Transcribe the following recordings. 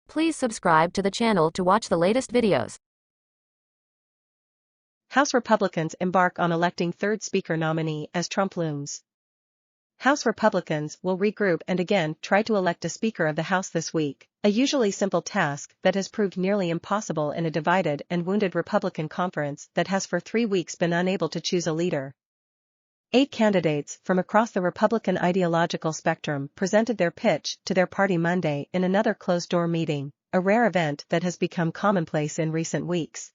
Please subscribe to the channel to watch the latest videos. House Republicans embark on electing third Speaker nominee as Trump looms. House Republicans will regroup and again try to elect a Speaker of the House this week, a usually simple task that has proved nearly impossible in a divided and wounded Republican conference that has for 3 weeks been unable to choose a leader. 8 candidates from across the Republican ideological spectrum presented their pitch to their party Monday in another closed-door meeting, a rare event that has become commonplace in recent weeks.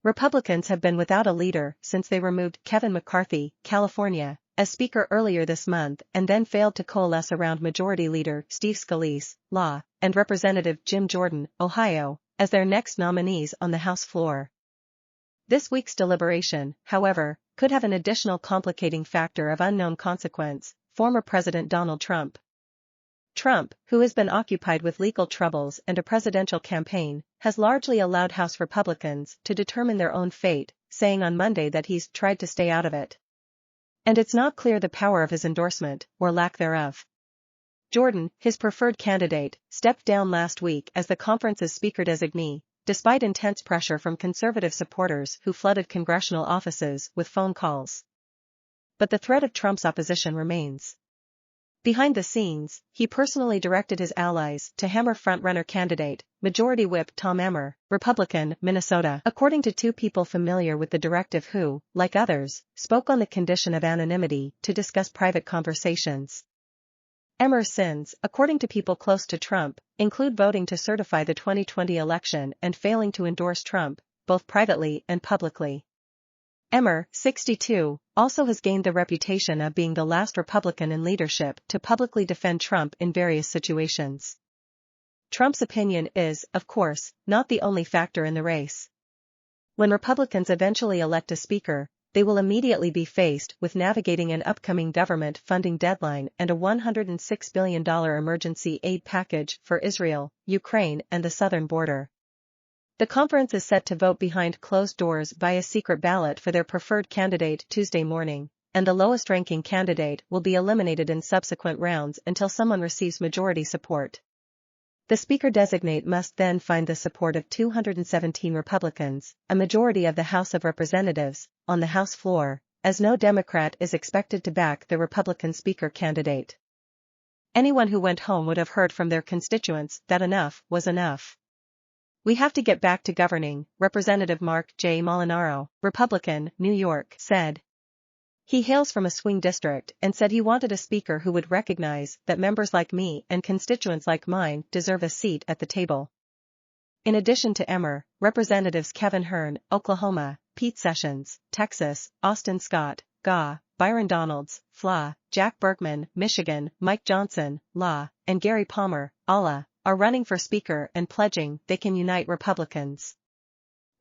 Republicans have been without a leader since they removed Kevin McCarthy, California, as Speaker earlier this month and then failed to coalesce around Majority Leader Steve Scalise, Law, and Representative Jim Jordan, Ohio, as their next nominees on the House floor. This week's deliberation, however, could have an additional complicating factor of unknown consequence: former President Donald Trump. Trump, who has been occupied with legal troubles and a presidential campaign, has largely allowed House Republicans to determine their own fate, saying on Monday that he's tried to stay out of it. And it's not clear the power of his endorsement, or lack thereof. Jordan, his preferred candidate, stepped down last week as the conference's Speaker designee, despite intense pressure from conservative supporters who flooded congressional offices with phone calls. But the threat of Trump's opposition remains. Behind the scenes, he personally directed his allies to hammer frontrunner candidate, Majority Whip Tom Emmer, Republican, Minnesota, according to 2 people familiar with the directive who, like others, spoke on the condition of anonymity to discuss private conversations. Emmer's sins, according to people close to Trump, include voting to certify the 2020 election and failing to endorse Trump, both privately and publicly. Emmer, 62, also has gained the reputation of being the last Republican in leadership to publicly defend Trump in various situations. Trump's opinion is, of course, not the only factor in the race. When Republicans eventually elect a Speaker, they will immediately be faced with navigating an upcoming government funding deadline and a $106 billion emergency aid package for Israel, Ukraine, and the southern border. The conference is set to vote behind closed doors via secret ballot for their preferred candidate Tuesday morning, and the lowest-ranking candidate will be eliminated in subsequent rounds until someone receives majority support. The Speaker-designate must then find the support of 217 Republicans, a majority of the House of Representatives, on the House floor, as no Democrat is expected to back the Republican Speaker candidate. Anyone who went home would have heard from their constituents that enough was enough. "We have to get back to governing," Representative Mark J. Molinaro, Republican, New York, said. He hails from a swing district and said he wanted a Speaker who would recognize that members like me and constituents like mine deserve a seat at the table. In addition to Emmer, Representatives Kevin Hern, Oklahoma, Pete Sessions, Texas, Austin Scott, GA, Byron Donalds, FLA, Jack Bergman, Michigan, Mike Johnson, LA, and Gary Palmer, ALA, are running for Speaker and pledging they can unite Republicans.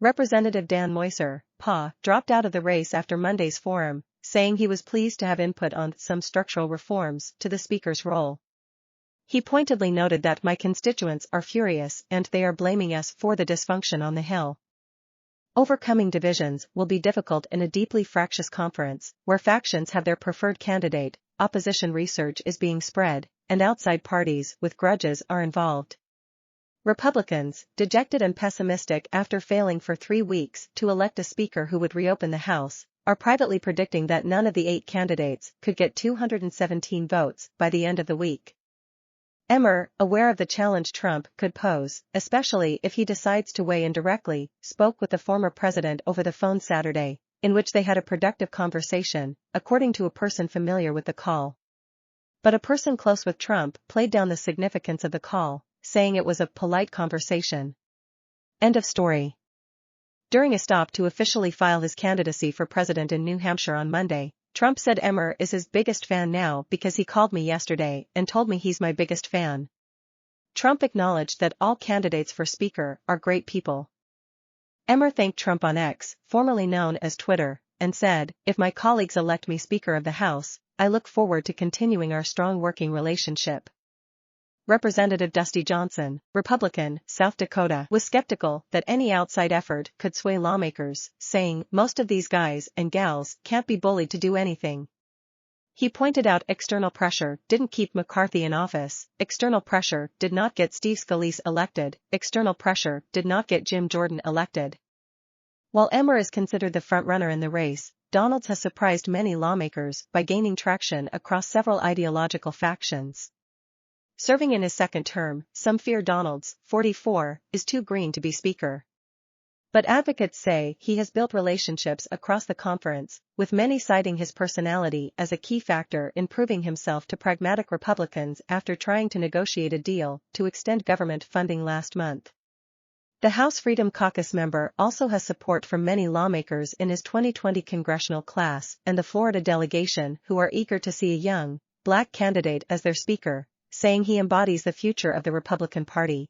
Representative Dan Moiser, PA, dropped out of the race after Monday's forum, saying he was pleased to have input on some structural reforms to the Speaker's role. He pointedly noted that "my constituents are furious and they are blaming us for the dysfunction on the Hill." Overcoming divisions will be difficult in a deeply fractious conference, where factions have their preferred candidate, opposition research is being spread, and outside parties with grudges are involved. Republicans, dejected and pessimistic after failing for 3 weeks to elect a Speaker who would reopen the House, are privately predicting that none of the 8 candidates could get 217 votes by the end of the week. Emmer, aware of the challenge Trump could pose, especially if he decides to weigh in directly, spoke with the former president over the phone Saturday, in which they had a productive conversation, according to a person familiar with the call. But a person close with Trump played down the significance of the call, saying it was a polite conversation. End of story. During a stop to officially file his candidacy for president in New Hampshire on Monday, Trump said Emmer is his biggest fan now because he called me yesterday and told me he's my biggest fan. Trump acknowledged that all candidates for Speaker are great people. Emmer thanked Trump on X, formerly known as Twitter, and said, "If my colleagues elect me Speaker of the House, I look forward to continuing our strong working relationship." Representative Dusty Johnson, Republican, South Dakota, was skeptical that any outside effort could sway lawmakers, saying, "Most of these guys and gals can't be bullied to do anything." He pointed out external pressure didn't keep McCarthy in office, external pressure did not get Steve Scalise elected, external pressure did not get Jim Jordan elected. While Emmer is considered the frontrunner in the race, Donalds has surprised many lawmakers by gaining traction across several ideological factions. Serving in his second term, some fear Donalds, 44, is too green to be Speaker. But advocates say he has built relationships across the conference, with many citing his personality as a key factor in proving himself to pragmatic Republicans after trying to negotiate a deal to extend government funding last month. The House Freedom Caucus member also has support from many lawmakers in his 2020 congressional class and the Florida delegation who are eager to see a young, black candidate as their Speaker, saying he embodies the future of the Republican Party.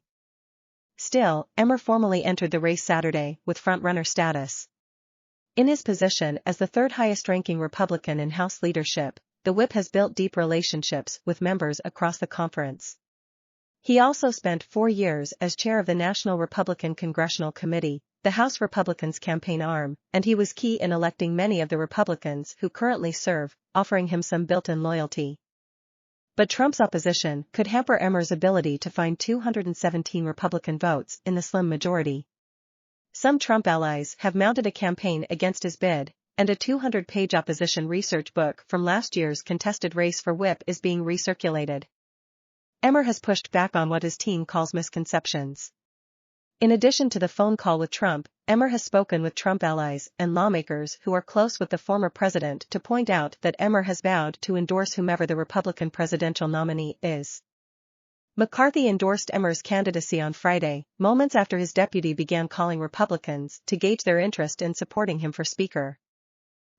Still, Emmer formally entered the race Saturday with frontrunner status. In his position as the third highest-ranking Republican in House leadership, the whip has built deep relationships with members across the conference. He also spent 4 years as chair of the National Republican Congressional Committee, the House Republicans' campaign arm, and he was key in electing many of the Republicans who currently serve, offering him some built-in loyalty. But Trump's opposition could hamper Emmer's ability to find 217 Republican votes in the slim majority. Some Trump allies have mounted a campaign against his bid, and a 200-page opposition research book from last year's contested race for whip is being recirculated. Emmer has pushed back on what his team calls misconceptions. In addition to the phone call with Trump, Emmer has spoken with Trump allies and lawmakers who are close with the former president to point out that Emmer has vowed to endorse whomever the Republican presidential nominee is. McCarthy endorsed Emmer's candidacy on Friday, moments after his deputy began calling Republicans to gauge their interest in supporting him for Speaker.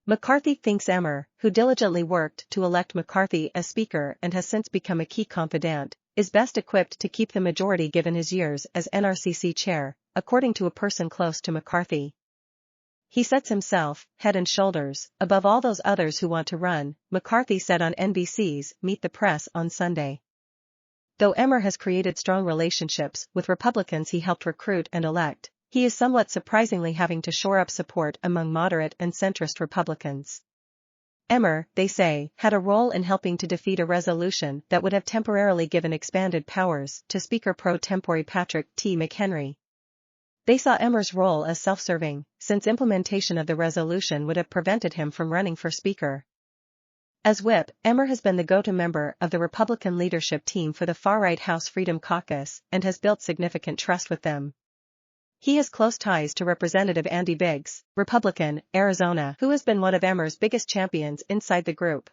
McCarthy thinks Emmer, who diligently worked to elect McCarthy as Speaker and has since become a key confidant, is best equipped to keep the majority given his years as NRCC chair, according to a person close to McCarthy. He sets himself, head and shoulders, above all those others who want to run, McCarthy said on NBC's Meet the Press on Sunday. Though Emmer has created strong relationships with Republicans he helped recruit and elect, he is somewhat surprisingly having to shore up support among moderate and centrist Republicans. Emmer, they say, had a role in helping to defeat a resolution that would have temporarily given expanded powers to Speaker pro tempore Patrick T. McHenry. They saw Emmer's role as self-serving, since implementation of the resolution would have prevented him from running for Speaker. As whip, Emmer has been the go-to member of the Republican leadership team for the far-right House Freedom Caucus and has built significant trust with them. He has close ties to Representative Andy Biggs, Republican, Arizona, who has been one of Emmer's biggest champions inside the group.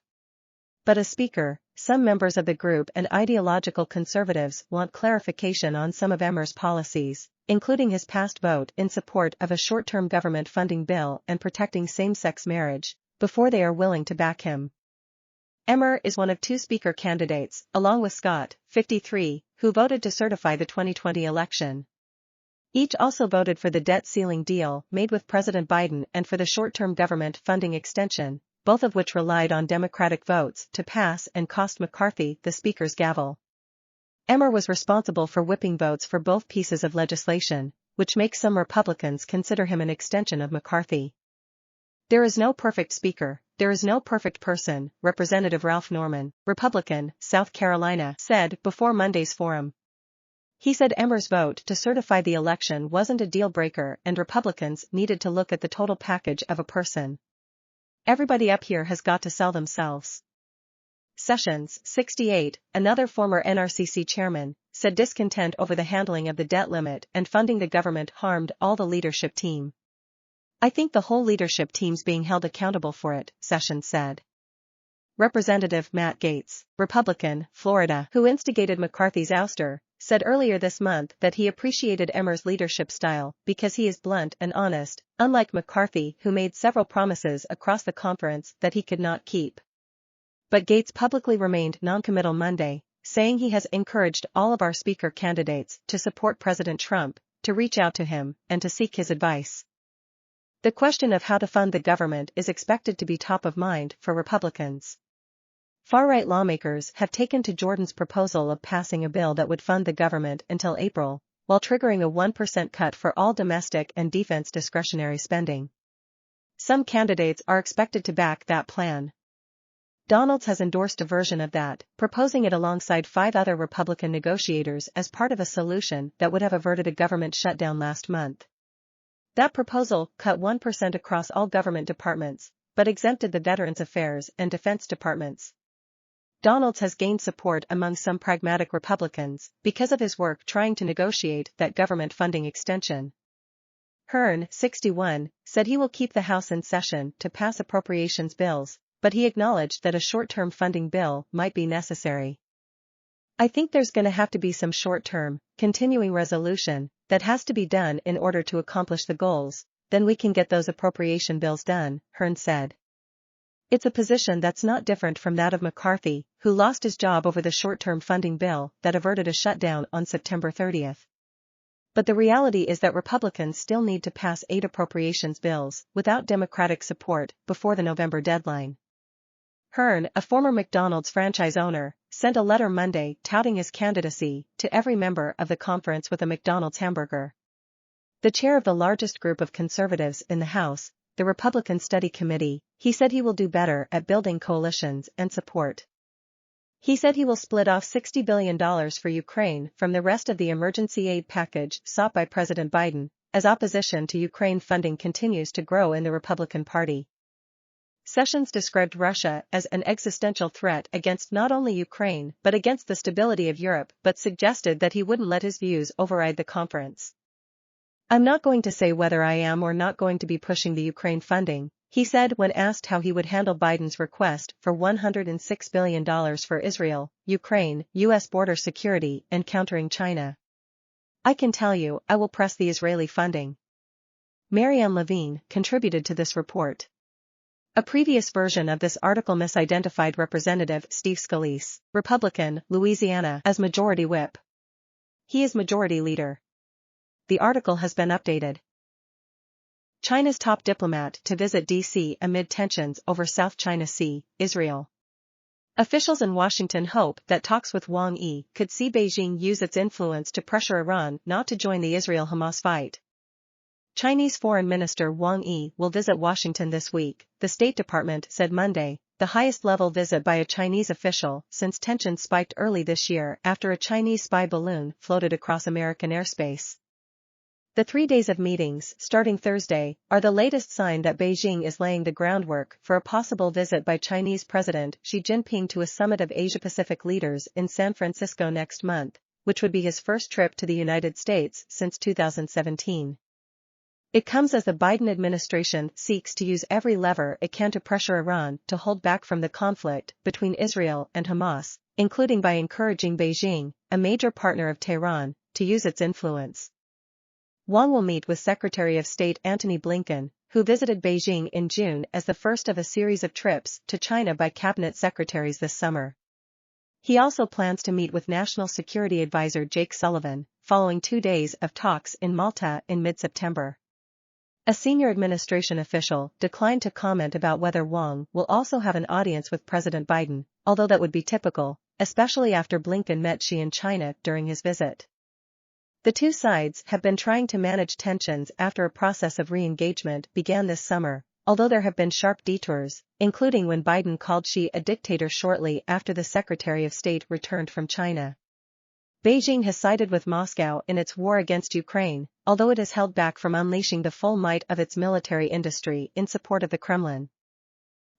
But as Speaker, some members of the group and ideological conservatives want clarification on some of Emmer's policies, including his past vote in support of a short-term government funding bill and protecting same-sex marriage, before they are willing to back him. Emmer is one of 2 Speaker candidates, along with Scott, 53, who voted to certify the 2020 election. Each also voted for the debt ceiling deal made with President Biden and for the short-term government funding extension, both of which relied on Democratic votes to pass and cost McCarthy the Speaker's gavel. Emmer was responsible for whipping votes for both pieces of legislation, which makes some Republicans consider him an extension of McCarthy. There is no perfect Speaker, there is no perfect person, Representative Ralph Norman, Republican, South Carolina, said before Monday's forum. He said Emmer's vote to certify the election wasn't a deal-breaker and Republicans needed to look at the total package of a person. Everybody up here has got to sell themselves. Sessions, 68, another former NRCC chairman, said discontent over the handling of the debt limit and funding the government harmed all the leadership team. I think the whole leadership team's being held accountable for it, Sessions said. Representative Matt Gaetz, Republican, Florida, who instigated McCarthy's ouster, said earlier this month that he appreciated Emmer's leadership style because he is blunt and honest, unlike McCarthy who made several promises across the conference that he could not keep. But Gaetz publicly remained noncommittal Monday, saying he has encouraged all of our Speaker candidates to support President Trump, to reach out to him, and to seek his advice. The question of how to fund the government is expected to be top of mind for Republicans. Far-right lawmakers have taken to Jordan's proposal of passing a bill that would fund the government until April, while triggering a 1% cut for all domestic and defense discretionary spending. Some candidates are expected to back that plan. Donald's has endorsed a version of that, proposing it alongside 5 other Republican negotiators as part of a solution that would have averted a government shutdown last month. That proposal cut 1% across all government departments, but exempted the Veterans Affairs and Defense Departments. Donald's has gained support among some pragmatic Republicans because of his work trying to negotiate that government funding extension. Hearn, 61, said he will keep the House in session to pass appropriations bills, but he acknowledged that a short-term funding bill might be necessary. I think there's going to have to be some short-term, continuing resolution that has to be done in order to accomplish the goals, then we can get those appropriation bills done, Hearn said. It's a position that's not different from that of McCarthy, who lost his job over the short-term funding bill that averted a shutdown on September 30th. But the reality is that Republicans still need to pass 8 appropriations bills without Democratic support before the November deadline. Hearn, a former McDonald's franchise owner, sent a letter Monday touting his candidacy to every member of the conference with a McDonald's hamburger. The chair of the largest group of conservatives in the House, the Republican Study Committee, he said he will do better at building coalitions and support. He said he will split off $60 billion for Ukraine from the rest of the emergency aid package sought by President Biden, as opposition to Ukraine funding continues to grow in the Republican Party. Sessions described Russia as an existential threat against not only Ukraine but against the stability of Europe, but suggested that he wouldn't let his views override the conference. I'm not going to say whether I am or not going to be pushing the Ukraine funding, he said when asked how he would handle Biden's request for $106 billion for Israel, Ukraine, U.S. border security and countering China. I can tell you, I will press the Israeli funding. Marianne Levine contributed to this report. A previous version of this article misidentified Representative Steve Scalise, Republican, Louisiana, as Majority Whip. He is Majority Leader. The article has been updated. China's top diplomat to visit D.C. amid tensions over South China Sea, Israel. Officials in Washington hope that talks with Wang Yi could see Beijing use its influence to pressure Iran not to join the Israel-Hamas fight. Chinese Foreign Minister Wang Yi will visit Washington this week, the State Department said Monday, the highest-level visit by a Chinese official since tensions spiked early this year after a Chinese spy balloon floated across American airspace. The 3 days of meetings, starting Thursday, are the latest sign that Beijing is laying the groundwork for a possible visit by Chinese President Xi Jinping to a summit of Asia-Pacific leaders in San Francisco next month, which would be his first trip to the United States since 2017. It comes as the Biden administration seeks to use every lever it can to pressure Iran to hold back from the conflict between Israel and Hamas, including by encouraging Beijing, a major partner of Tehran, to use its influence. Wang will meet with Secretary of State Antony Blinken, who visited Beijing in June as the first of a series of trips to China by cabinet secretaries this summer. He also plans to meet with National Security Advisor Jake Sullivan, following 2 days of talks in Malta in mid-September. A senior administration official declined to comment about whether Wang will also have an audience with President Biden, although that would be typical, especially after Blinken met Xi in China during his visit. The two sides have been trying to manage tensions after a process of re-engagement began this summer, although there have been sharp detours, including when Biden called Xi a dictator shortly after the Secretary of State returned from China. Beijing has sided with Moscow in its war against Ukraine, although it has held back from unleashing the full might of its military industry in support of the Kremlin.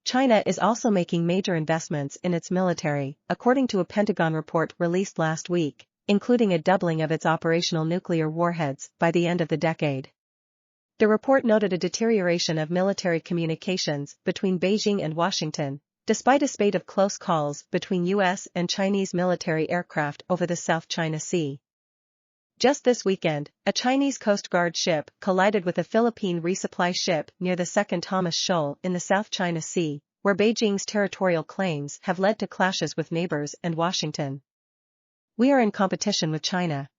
China is also making major investments in its military, according to a Pentagon report released last week, including a doubling of its operational nuclear warheads by the end of the decade. The report noted a deterioration of military communications between Beijing and Washington, despite a spate of close calls between U.S. and Chinese military aircraft over the South China Sea. Just this weekend, a Chinese Coast Guard ship collided with a Philippine resupply ship near the Second Thomas Shoal in the South China Sea, where Beijing's territorial claims have led to clashes with neighbors and Washington. We are in competition with China.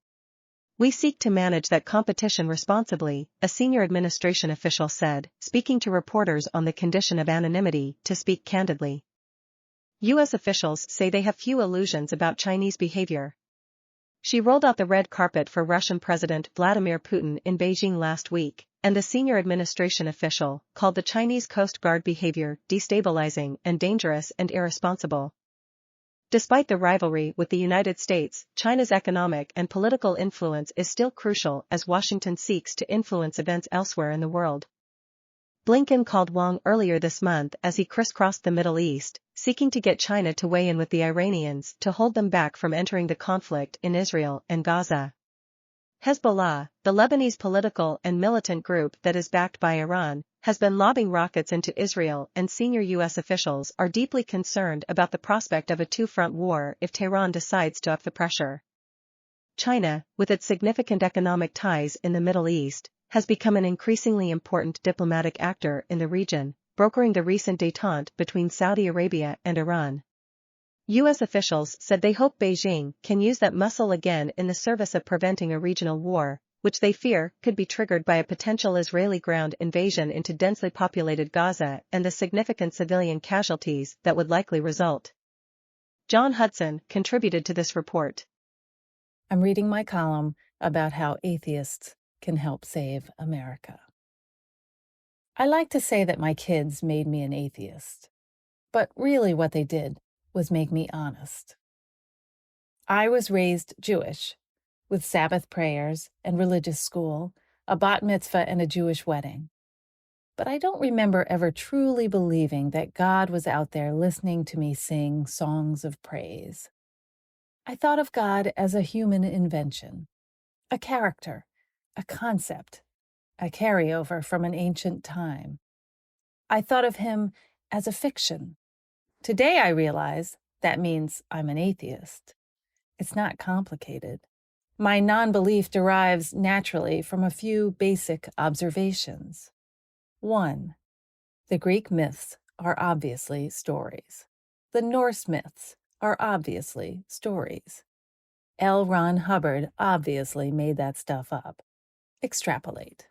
We seek to manage that competition responsibly, a senior administration official said, speaking to reporters on the condition of anonymity to speak candidly. U.S. officials say they have few illusions about Chinese behavior. She rolled out the red carpet for Russian President Vladimir Putin in Beijing last week, and the senior administration official called the Chinese Coast Guard behavior destabilizing and dangerous and irresponsible. Despite the rivalry with the United States, China's economic and political influence is still crucial as Washington seeks to influence events elsewhere in the world. Blinken called Wang earlier this month as he crisscrossed the Middle East, seeking to get China to weigh in with the Iranians to hold them back from entering the conflict in Israel and Gaza. Hezbollah, the Lebanese political and militant group that is backed by Iran, has been lobbing rockets into Israel, and senior U.S. officials are deeply concerned about the prospect of a two-front war if Tehran decides to up the pressure. China, with its significant economic ties in the Middle East, has become an increasingly important diplomatic actor in the region, brokering the recent détente between Saudi Arabia and Iran. U.S. officials said they hope Beijing can use that muscle again in the service of preventing a regional war, which they fear could be triggered by a potential Israeli ground invasion into densely populated Gaza and the significant civilian casualties that would likely result. John Hudson contributed to this report. I'm reading my column about how atheists can help save America. I like to say that my kids made me an atheist, but really what they did was make me honest. I was raised Jewish, with Sabbath prayers and religious school, a bat mitzvah and a Jewish wedding. But I don't remember ever truly believing that God was out there listening to me sing songs of praise. I thought of God as a human invention, a character, a concept, a carryover from an ancient time. I thought of him as a fiction. Today I realize that means I'm an atheist. It's not complicated. My non-belief derives naturally from a few basic observations. 1. The Greek myths are obviously stories. The Norse myths are obviously stories. L. Ron Hubbard obviously made that stuff up. Extrapolate.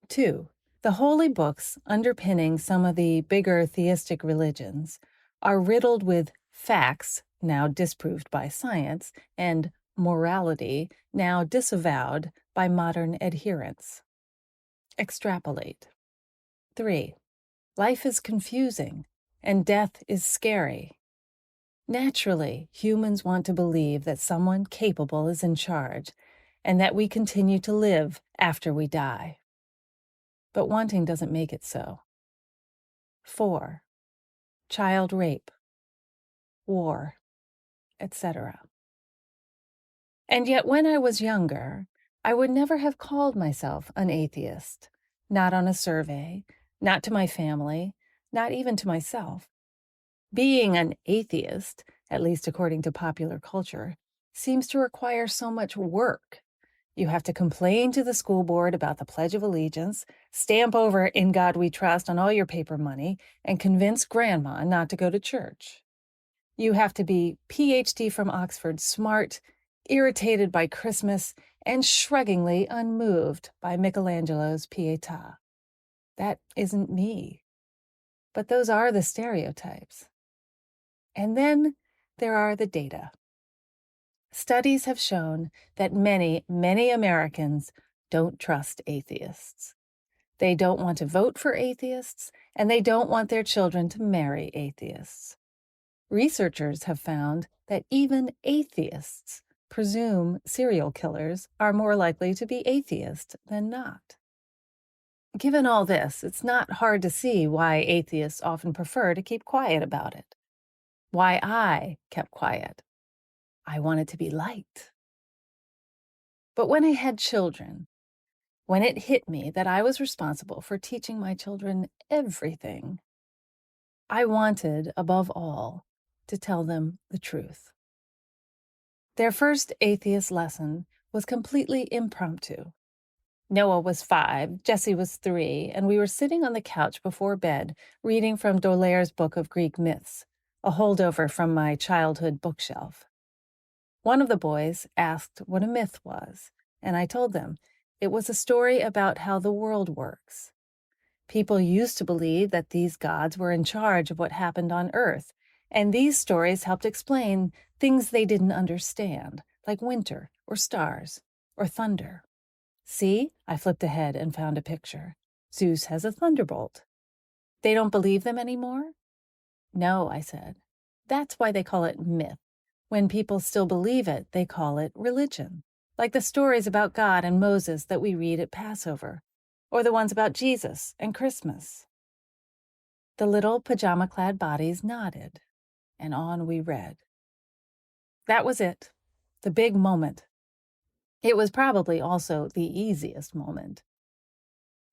2. The holy books underpinning some of the bigger theistic religions are riddled with facts, now disproved by science, and morality, now disavowed by modern adherents. Extrapolate. 3. Life is confusing, and death is scary. Naturally, humans want to believe that someone capable is in charge, and that we continue to live after we die. But wanting doesn't make it so. 4. Child rape, war, etc. And yet when I was younger, I would never have called myself an atheist, not on a survey, not to my family, not even to myself. Being an atheist, at least according to popular culture, seems to require so much work. You have to complain to the school board about the Pledge of Allegiance, stamp over "In God We Trust" on all your paper money, and convince grandma not to go to church. You have to be PhD from Oxford smart, irritated by Christmas, and shruggingly unmoved by Michelangelo's Pietà. That isn't me. But those are the stereotypes. And then there are the data. Studies have shown that many, many Americans don't trust atheists. They don't want to vote for atheists, and they don't want their children to marry atheists. Researchers have found that even atheists presume serial killers are more likely to be atheist than not. Given all this, it's not hard to see why atheists often prefer to keep quiet about it. Why I kept quiet. I wanted to be liked. But when I had children, when it hit me that I was responsible for teaching my children everything, I wanted, above all, to tell them the truth. Their first atheist lesson was completely impromptu. Noah was 5, Jesse was 3, and we were sitting on the couch before bed reading from D'Aulaire's Book of Greek Myths, a holdover from my childhood bookshelf. One of the boys asked what a myth was, and I told them it was a story about how the world works. People used to believe that these gods were in charge of what happened on Earth, and these stories helped explain things they didn't understand, like winter or stars or thunder. See, I flipped ahead and found a picture. Zeus has a thunderbolt. They don't believe them anymore? No, I said. That's why they call it myth. When people still believe it, they call it religion. Like the stories about God and Moses that we read at Passover, or the ones about Jesus and Christmas. The little pajama-clad bodies nodded, and on we read. That was it, the big moment. It was probably also the easiest moment.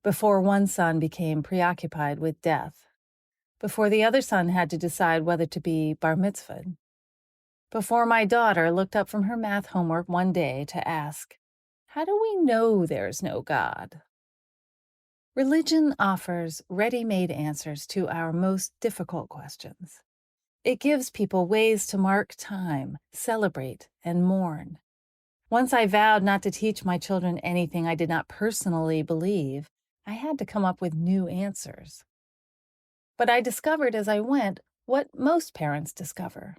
Before one son became preoccupied with death, before the other son had to decide whether to be bar mitzvahed, before my daughter looked up from her math homework one day to ask, how do we know there's no God? Religion offers ready-made answers to our most difficult questions. It gives people ways to mark time, celebrate, and mourn. Once I vowed not to teach my children anything I did not personally believe, I had to come up with new answers. But I discovered as I went what most parents discover.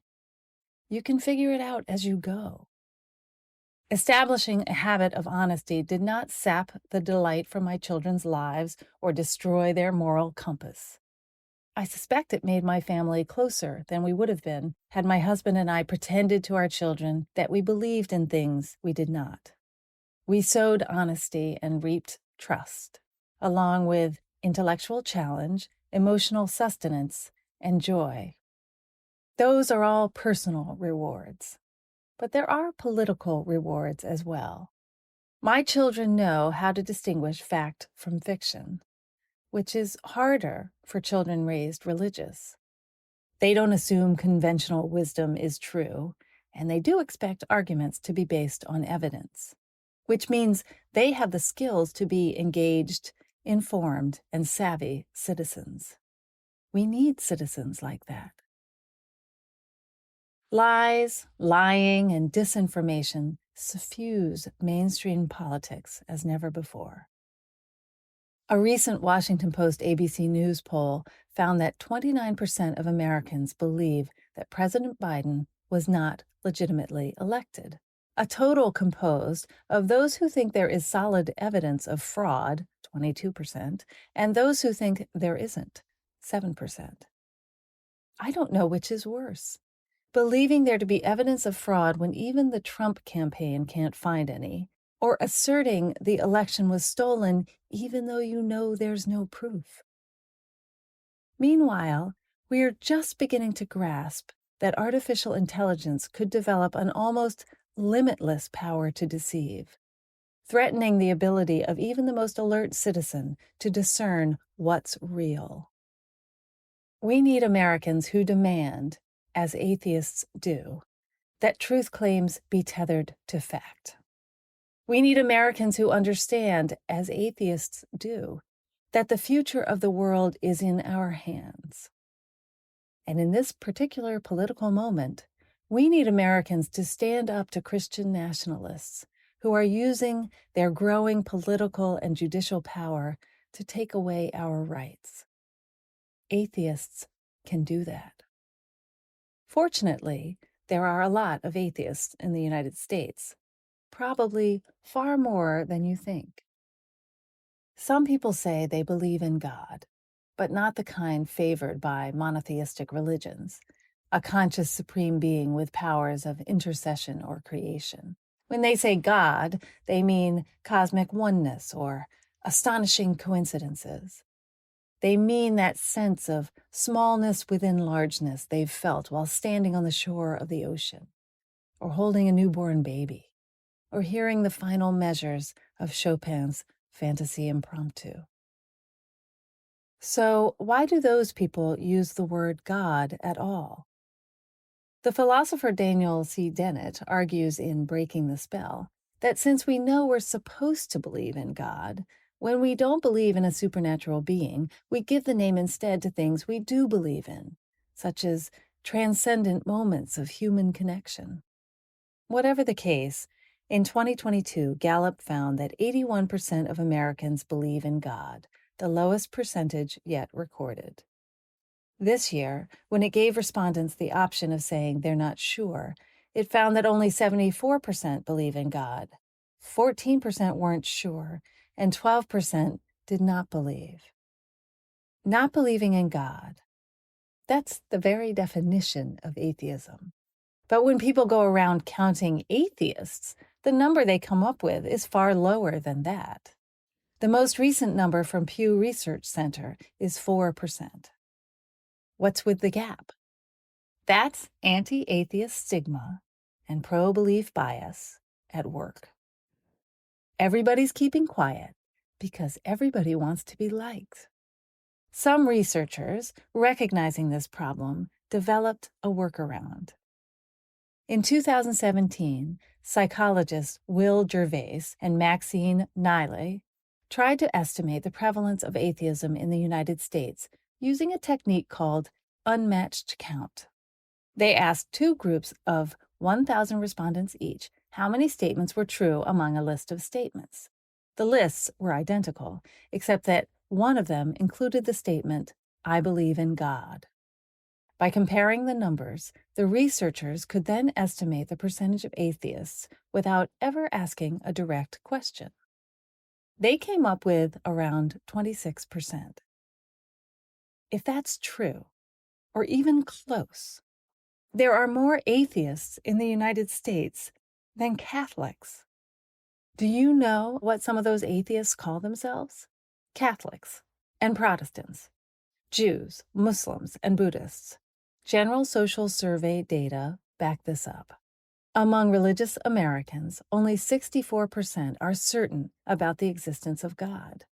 You can figure it out as you go. Establishing a habit of honesty did not sap the delight from my children's lives or destroy their moral compass. I suspect it made my family closer than we would have been had my husband and I pretended to our children that we believed in things we did not. We sowed honesty and reaped trust, along with intellectual challenge, emotional sustenance, and joy. Those are all personal rewards, but there are political rewards as well. My children know how to distinguish fact from fiction, which is harder for children raised religious. They don't assume conventional wisdom is true, and they do expect arguments to be based on evidence, which means they have the skills to be engaged, informed, and savvy citizens. We need citizens like that. Lies, lying, and disinformation suffuse mainstream politics as never before. A recent Washington Post ABC News poll found that 29% of Americans believe that President Biden was not legitimately elected, a total composed of those who think there is solid evidence of fraud, 22%, and those who think there isn't, 7%. I don't know which is worse. Believing there to be evidence of fraud when even the Trump campaign can't find any, or asserting the election was stolen even though you know there's no proof. Meanwhile, we are just beginning to grasp that artificial intelligence could develop an almost limitless power to deceive, threatening the ability of even the most alert citizen to discern what's real. We need Americans who demand, as atheists do, that truth claims be tethered to fact. We need Americans who understand, as atheists do, that the future of the world is in our hands. And in this particular political moment, we need Americans to stand up to Christian nationalists who are using their growing political and judicial power to take away our rights. Atheists can do that. Fortunately, there are a lot of atheists in the United States, probably far more than you think. Some people say they believe in God, but not the kind favored by monotheistic religions, a conscious supreme being with powers of intercession or creation. When they say God, they mean cosmic oneness or astonishing coincidences. They mean that sense of smallness within largeness they've felt while standing on the shore of the ocean, or holding a newborn baby, or hearing the final measures of Chopin's Fantasy Impromptu. So why do those people use the word God at all? The philosopher Daniel C. Dennett argues in Breaking the Spell that since we know we're supposed to believe in God, when we don't believe in a supernatural being, we give the name instead to things we do believe in, such as transcendent moments of human connection. Whatever the case, in 2022, Gallup found that 81% of Americans believe in God, the lowest percentage yet recorded. This year, when it gave respondents the option of saying they're not sure, it found that only 74% believe in God, 14% weren't sure, and 12% did not believe. Not believing in God. That's the very definition of atheism. But when people go around counting atheists, the number they come up with is far lower than that. The most recent number from Pew Research Center is 4%. What's with the gap? That's anti-atheist stigma and pro-belief bias at work. Everybody's keeping quiet because everybody wants to be liked. Some researchers, recognizing this problem, developed a workaround. In 2017, psychologists Will Gervais and Maxine Niley tried to estimate the prevalence of atheism in the United States using a technique called unmatched count. They asked two groups of 1,000 respondents each how many statements were true among a list of statements. The lists were identical, except that one of them included the statement, "I believe in God." By comparing the numbers, the researchers could then estimate the percentage of atheists without ever asking a direct question. They came up with around 26%. If that's true, or even close, there are more atheists in the United States than Catholics. Do you know what some of those atheists call themselves? Catholics and Protestants, Jews, Muslims, and Buddhists. General Social Survey data back this up. Among religious Americans, only 64% are certain about the existence of God.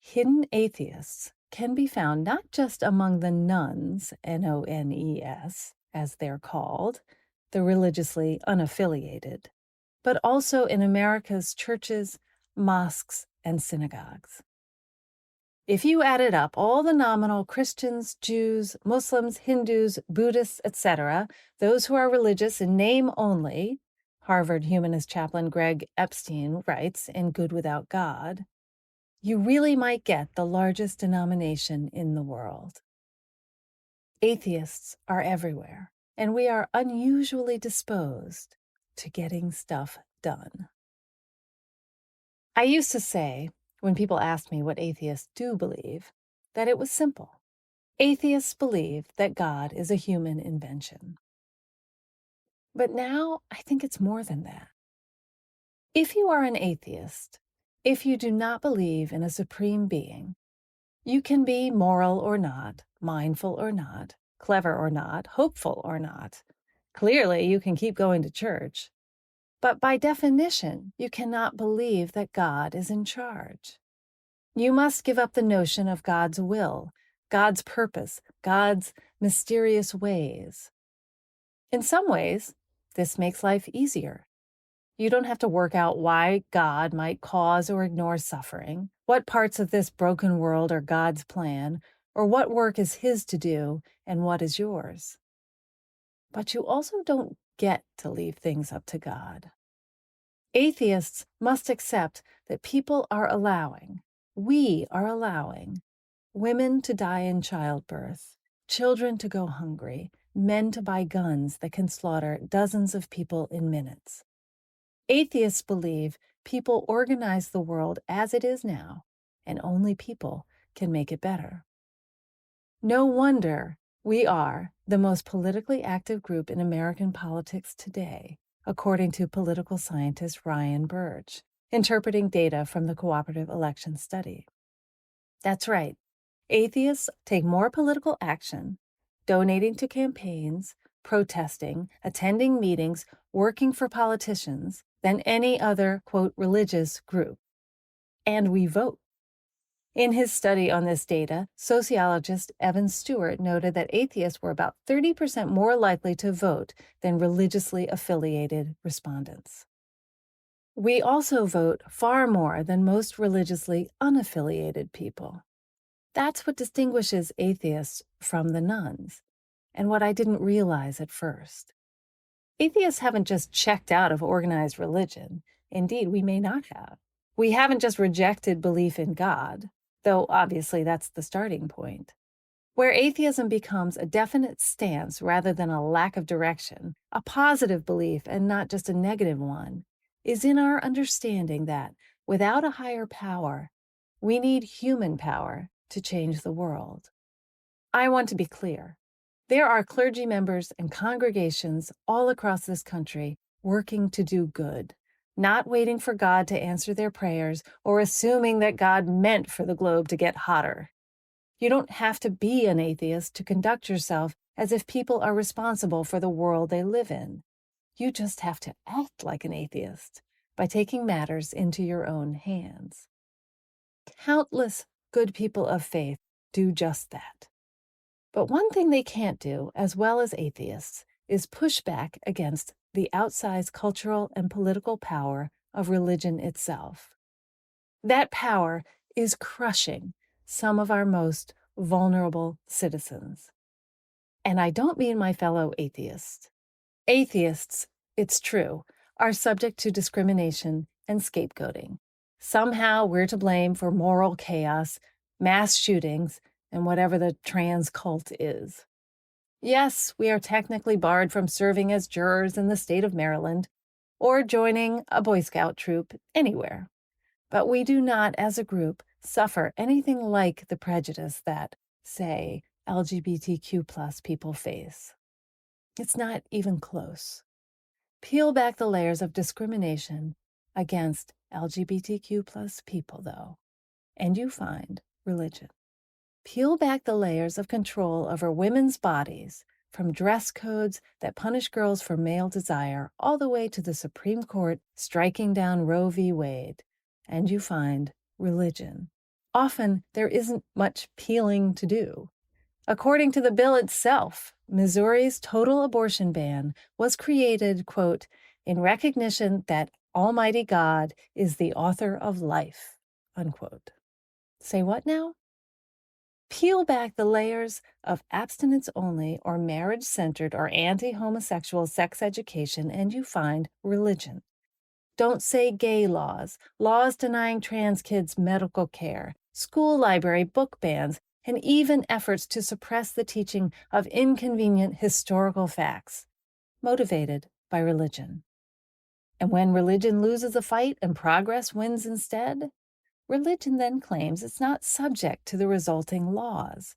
Hidden atheists can be found not just among the nones, N-O-N-E-S, as they're called, the religiously unaffiliated, but also in America's churches, mosques, and synagogues. If you added up all the nominal Christians, Jews, Muslims, Hindus, Buddhists, etc., those who are religious in name only, Harvard humanist chaplain Greg Epstein writes in Good Without God, you really might get the largest denomination in the world. Atheists are everywhere, and we are unusually disposed to getting stuff done. I used to say, when people asked me what atheists do believe, that it was simple. Atheists believe that God is a human invention. But now I think it's more than that. If you are an atheist, if you do not believe in a supreme being, you can be moral or not, mindful or not, clever or not, hopeful or not. Clearly, you can keep going to church. But by definition, you cannot believe that God is in charge. You must give up the notion of God's will, God's purpose, God's mysterious ways. In some ways, this makes life easier. You don't have to work out why God might cause or ignore suffering, what parts of this broken world are God's plan, or what work is His to do and what is yours. But you also don't get to leave things up to God. Atheists must accept that we are allowing women to die in childbirth, children to go hungry, men to buy guns that can slaughter dozens of people in minutes. Atheists believe people organize the world as it is now, and only people can make it better. No wonder we are the most politically active group in American politics today, according to political scientist Ryan Burge, interpreting data from the Cooperative Election Study. That's right. Atheists take more political action, donating to campaigns, protesting, attending meetings, working for politicians, than any other, quote, religious group. And we vote. In his study on this data, sociologist Evan Stewart noted that atheists were about 30% more likely to vote than religiously affiliated respondents. We also vote far more than most religiously unaffiliated people. That's what distinguishes atheists from the nones, and what I didn't realize at first. Atheists haven't just checked out of organized religion. Indeed, we may not have. We haven't just rejected belief in God, though obviously that's the starting point. Where atheism becomes a definite stance rather than a lack of direction, a positive belief and not just a negative one, is in our understanding that, without a higher power, we need human power to change the world. I want to be clear. There are clergy members and congregations all across this country working to do good, not waiting for God to answer their prayers or assuming that God meant for the globe to get hotter. You don't have to be an atheist to conduct yourself as if people are responsible for the world they live in. You just have to act like an atheist by taking matters into your own hands. Countless good people of faith do just that. But one thing they can't do, as well as atheists, is push back against the outsized cultural and political power of religion itself. That power is crushing some of our most vulnerable citizens. And I don't mean my fellow atheists. Atheists, it's true, are subject to discrimination and scapegoating. Somehow we're to blame for moral chaos, mass shootings, and whatever the trans cult is. Yes, we are technically barred from serving as jurors in the state of Maryland or joining a Boy Scout troop anywhere. But we do not, as a group, suffer anything like the prejudice that, say, LGBTQ+ people face. It's not even close. Peel back the layers of discrimination against LGBTQ+ people, though, and you find religion. Peel back the layers of control over women's bodies, from dress codes that punish girls for male desire all the way to the Supreme Court striking down Roe v. Wade, and you find religion. Often, there isn't much peeling to do. According to the bill itself, Missouri's total abortion ban was created, quote, in recognition that Almighty God is the author of life, unquote. Say what now? Peel back the layers of abstinence-only or marriage-centered or anti-homosexual sex education and you find religion. Don't say gay laws, laws denying trans kids medical care, school library book bans, and even efforts to suppress the teaching of inconvenient historical facts, motivated by religion. And when religion loses a fight and progress wins instead, religion then claims it's not subject to the resulting laws.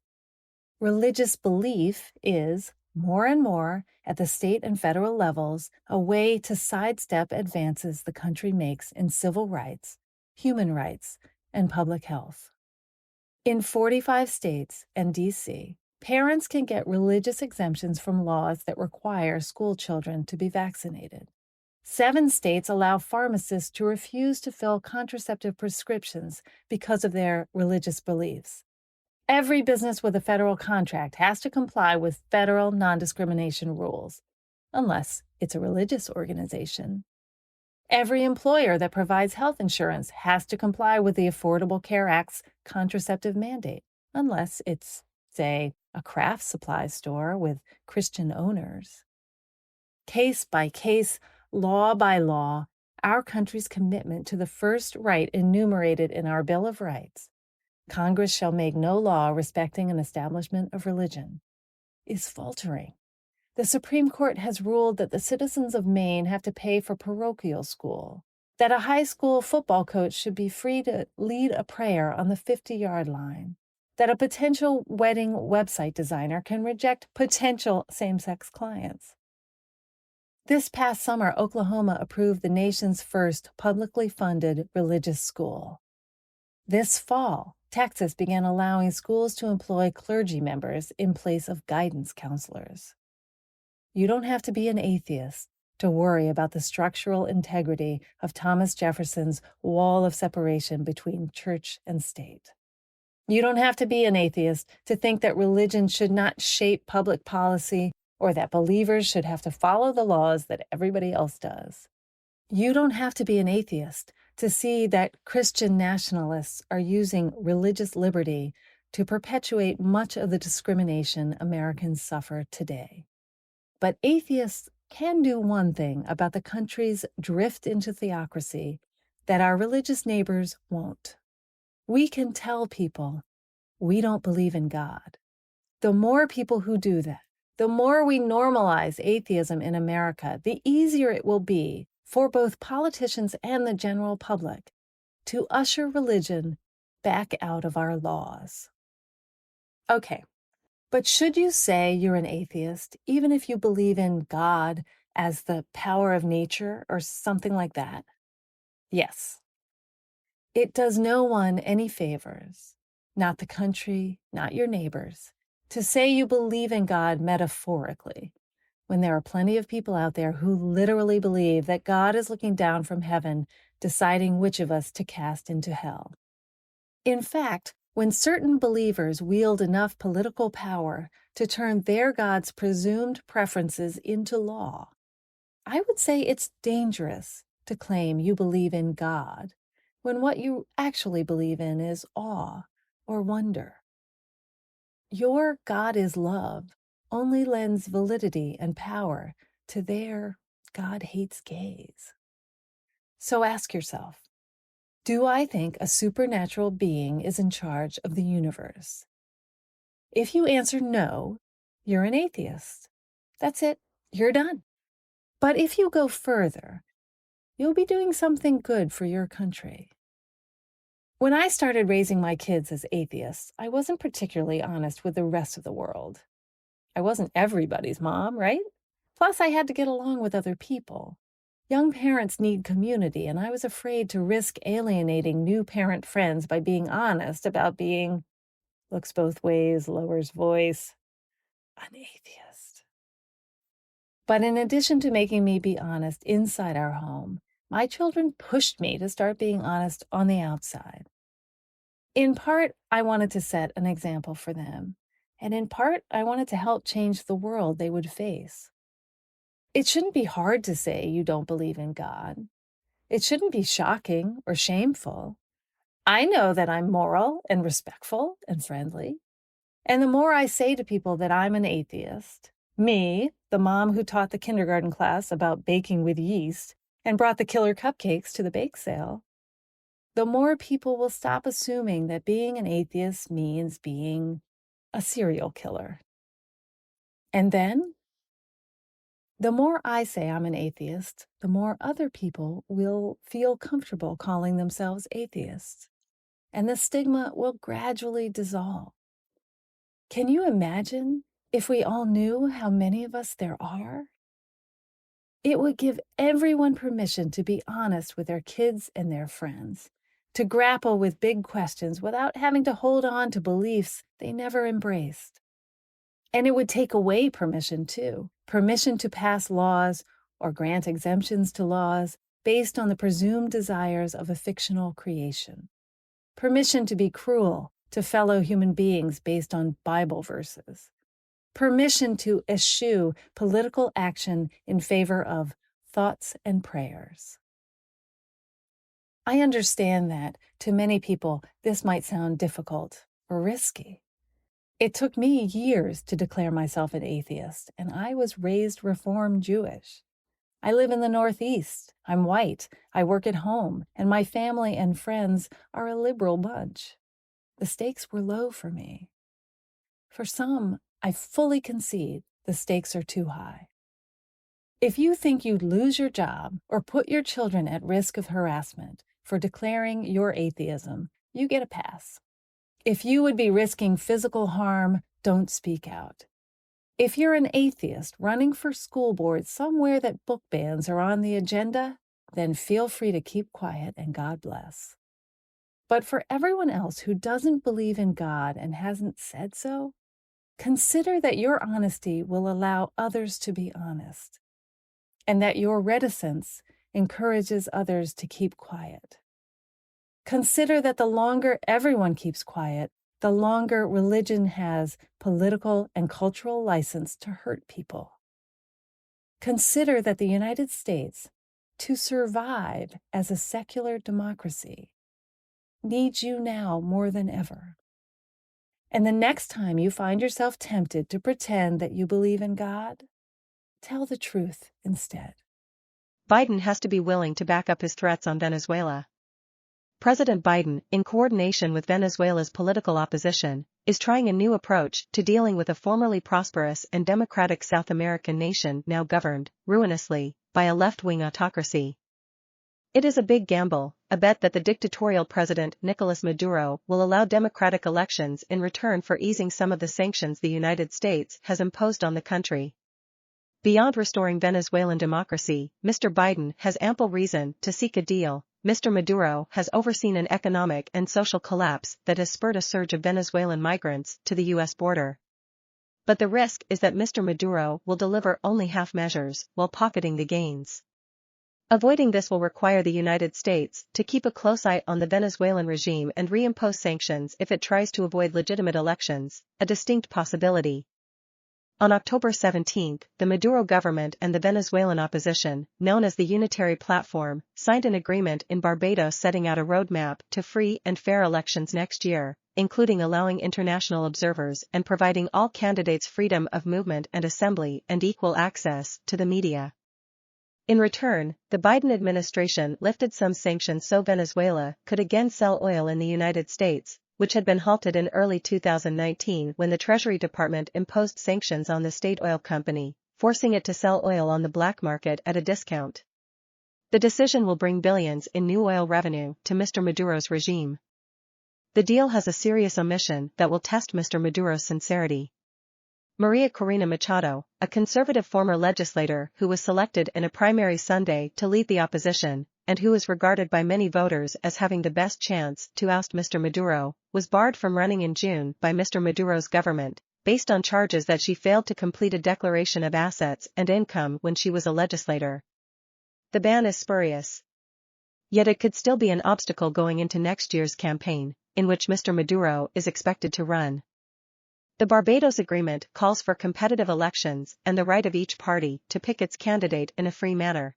Religious belief is, more and more, at the state and federal levels, a way to sidestep advances the country makes in civil rights, human rights, and public health. In 45 states and D.C., parents can get religious exemptions from laws that require school children to be vaccinated. 7 states allow pharmacists to refuse to fill contraceptive prescriptions because of their religious beliefs. Every business with a federal contract has to comply with federal non-discrimination rules, unless it's a religious organization. Every employer that provides health insurance has to comply with the Affordable Care Act's contraceptive mandate, unless it's, say, a craft supply store with Christian owners. Case by case, law by law, our country's commitment to the first right enumerated in our Bill of Rights, Congress shall make no law respecting an establishment of religion, is faltering. The Supreme Court has ruled that the citizens of Maine have to pay for parochial school, that a high school football coach should be free to lead a prayer on the 50-yard line, that a potential wedding website designer can reject potential same-sex clients. This past summer, Oklahoma approved the nation's first publicly funded religious school. This fall, Texas began allowing schools to employ clergy members in place of guidance counselors. You don't have to be an atheist to worry about the structural integrity of Thomas Jefferson's wall of separation between church and state. You don't have to be an atheist to think that religion should not shape public policy or that believers should have to follow the laws that everybody else does. You don't have to be an atheist to see that Christian nationalists are using religious liberty to perpetuate much of the discrimination Americans suffer today. But atheists can do one thing about the country's drift into theocracy that our religious neighbors won't. We can tell people we don't believe in God. The more people who do that, the more we normalize atheism in America, the easier it will be for both politicians and the general public to usher religion back out of our laws. Okay, but should you say you're an atheist, even if you believe in God as the power of nature or something like that? Yes. It does no one any favors, not the country, not your neighbors, to say you believe in God metaphorically, when there are plenty of people out there who literally believe that God is looking down from heaven, deciding which of us to cast into hell. In fact, when certain believers wield enough political power to turn their God's presumed preferences into law, I would say it's dangerous to claim you believe in God when what you actually believe in is awe or wonder. Your God is love only lends validity and power to their God hates gays. So ask yourself, do I think a supernatural being is in charge of the universe? If you answer no, you're an atheist. That's it, you're done. But if you go further, you'll be doing something good for your country. When I started raising my kids as atheists, I wasn't particularly honest with the rest of the world. I wasn't everybody's mom, right? Plus, I had to get along with other people. Young parents need community, and I was afraid to risk alienating new parent friends by being honest about being, looks both ways, lowers voice, an atheist. But in addition to making me be honest inside our home, my children pushed me to start being honest on the outside. In part, I wanted to set an example for them, and in part, I wanted to help change the world they would face. It shouldn't be hard to say you don't believe in God. It shouldn't be shocking or shameful. I know that I'm moral and respectful and friendly. And the more I say to people that I'm an atheist, me, the mom who taught the kindergarten class about baking with yeast and brought the killer cupcakes to the bake sale, the more people will stop assuming that being an atheist means being a serial killer. And then, the more I say I'm an atheist, the more other people will feel comfortable calling themselves atheists, and the stigma will gradually dissolve. Can you imagine if we all knew how many of us there are? It would give everyone permission to be honest with their kids and their friends, to grapple with big questions without having to hold on to beliefs they never embraced. And it would take away permission, too. Permission to pass laws or grant exemptions to laws based on the presumed desires of a fictional creation. Permission to be cruel to fellow human beings based on Bible verses. Permission to eschew political action in favor of thoughts and prayers. I understand that, to many people, this might sound difficult or risky. It took me years to declare myself an atheist, and I was raised Reform Jewish. I live in the Northeast. I'm white. I work at home, and my family and friends are a liberal bunch. The stakes were low for me. For some, I fully concede the stakes are too high. If you think you'd lose your job or put your children at risk of harassment for declaring your atheism, you get a pass. If you would be risking physical harm, don't speak out. If you're an atheist running for school board somewhere that book bans are on the agenda, then feel free to keep quiet and God bless. But for everyone else who doesn't believe in God and hasn't said so, consider that your honesty will allow others to be honest, and that your reticence encourages others to keep quiet. Consider that the longer everyone keeps quiet, the longer religion has political and cultural license to hurt people. Consider that the United States, to survive as a secular democracy, needs you now more than ever. And the next time you find yourself tempted to pretend that you believe in God, tell the truth instead. Biden has to be willing to back up his threats on Venezuela. President Biden, in coordination with Venezuela's political opposition, is trying a new approach to dealing with a formerly prosperous and democratic South American nation now governed, ruinously, by a left-wing autocracy. It is a big gamble, a bet that the dictatorial president Nicolas Maduro will allow democratic elections in return for easing some of the sanctions the United States has imposed on the country. Beyond restoring Venezuelan democracy, Mr. Biden has ample reason to seek a deal. Mr. Maduro has overseen an economic and social collapse that has spurred a surge of Venezuelan migrants to the U.S. border. But the risk is that Mr. Maduro will deliver only half measures while pocketing the gains. Avoiding this will require the United States to keep a close eye on the Venezuelan regime and reimpose sanctions if it tries to avoid legitimate elections, a distinct possibility. On October 17, the Maduro government and the Venezuelan opposition, known as the Unitary Platform, signed an agreement in Barbados setting out a roadmap to free and fair elections next year, including allowing international observers and providing all candidates freedom of movement and assembly and equal access to the media. In return, the Biden administration lifted some sanctions so Venezuela could again sell oil in the United States, which had been halted in early 2019 when the Treasury Department imposed sanctions on the state oil company, forcing it to sell oil on the black market at a discount. The decision will bring billions in new oil revenue to Mr. Maduro's regime. The deal has a serious omission that will test Mr. Maduro's sincerity. Maria Corina Machado, a conservative former legislator who was selected in a primary Sunday to lead the opposition, and who is regarded by many voters as having the best chance to oust Mr. Maduro, was barred from running in June by Mr. Maduro's government, based on charges that she failed to complete a declaration of assets and income when she was a legislator. The ban is spurious. Yet it could still be an obstacle going into next year's campaign, in which Mr. Maduro is expected to run. The Barbados Agreement calls for competitive elections and the right of each party to pick its candidate in a free manner.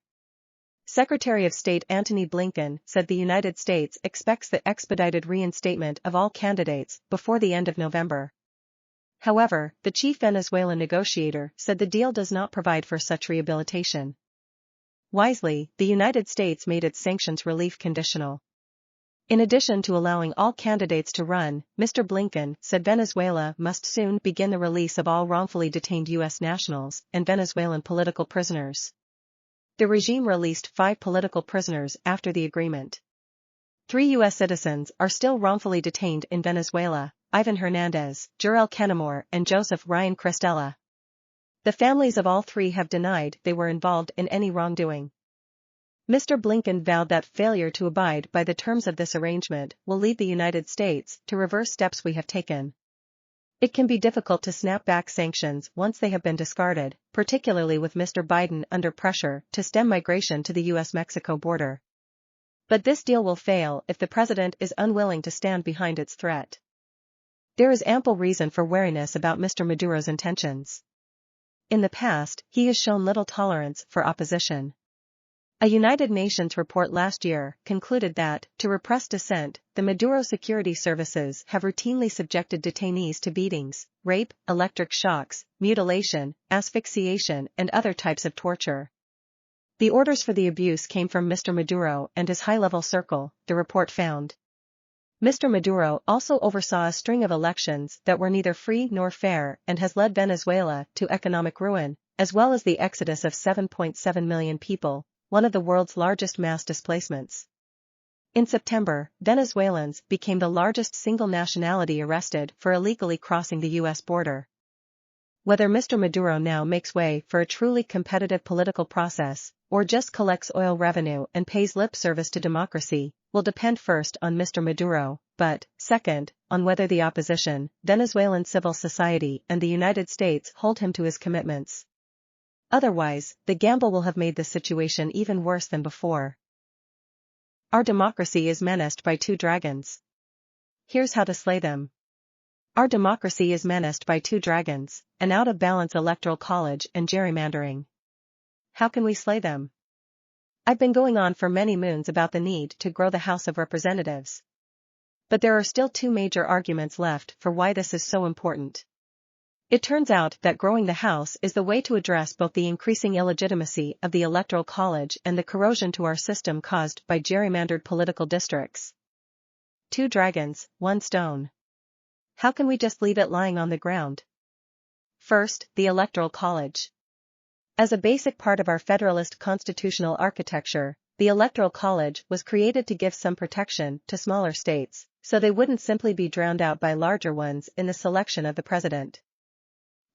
Secretary of State Antony Blinken said the United States expects the expedited reinstatement of all candidates before the end of November. However, the chief Venezuelan negotiator said the deal does not provide for such rehabilitation. Wisely, the United States made its sanctions relief conditional. In addition to allowing all candidates to run, Mr. Blinken said Venezuela must soon begin the release of all wrongfully detained U.S. nationals and Venezuelan political prisoners. The regime released 5 political prisoners after the agreement. 3 U.S. citizens are still wrongfully detained in Venezuela: Ivan Hernandez, Jurel Kenamore, and Joseph Ryan Cristela. The families of all 3 have denied they were involved in any wrongdoing. Mr. Blinken vowed that failure to abide by the terms of this arrangement will lead the United States to reverse steps we have taken. It can be difficult to snap back sanctions once they have been discarded, particularly with Mr. Biden under pressure to stem migration to the U.S.-Mexico border. But this deal will fail if the president is unwilling to stand behind its threat. There is ample reason for wariness about Mr. Maduro's intentions. In the past, he has shown little tolerance for opposition. A United Nations report last year concluded that, to repress dissent, the Maduro security services have routinely subjected detainees to beatings, rape, electric shocks, mutilation, asphyxiation, and other types of torture. The orders for the abuse came from Mr. Maduro and his high-level circle, the report found. Mr. Maduro also oversaw a string of elections that were neither free nor fair and has led Venezuela to economic ruin, as well as the exodus of 7.7 million people, one of the world's largest mass displacements. In September, Venezuelans became the largest single nationality arrested for illegally crossing the U.S. border. Whether Mr. Maduro now makes way for a truly competitive political process, or just collects oil revenue and pays lip service to democracy, will depend first on Mr. Maduro, but, second, on whether the opposition, Venezuelan civil society, and the United States hold him to his commitments. Otherwise, the gamble will have made the situation even worse than before. Our democracy is menaced by 2 dragons. Here's how to slay them. Our democracy is menaced by 2 dragons, an out-of-balance electoral college and gerrymandering. How can we slay them? I've been going on for many moons about the need to grow the House of Representatives. But there are still 2 major arguments left for why this is so important. It turns out that growing the House is the way to address both the increasing illegitimacy of the Electoral College and the corrosion to our system caused by gerrymandered political districts. 2 dragons, 1 stone. How can we just leave it lying on the ground? First, the Electoral College. As a basic part of our federalist constitutional architecture, the Electoral College was created to give some protection to smaller states, so they wouldn't simply be drowned out by larger ones in the selection of the president.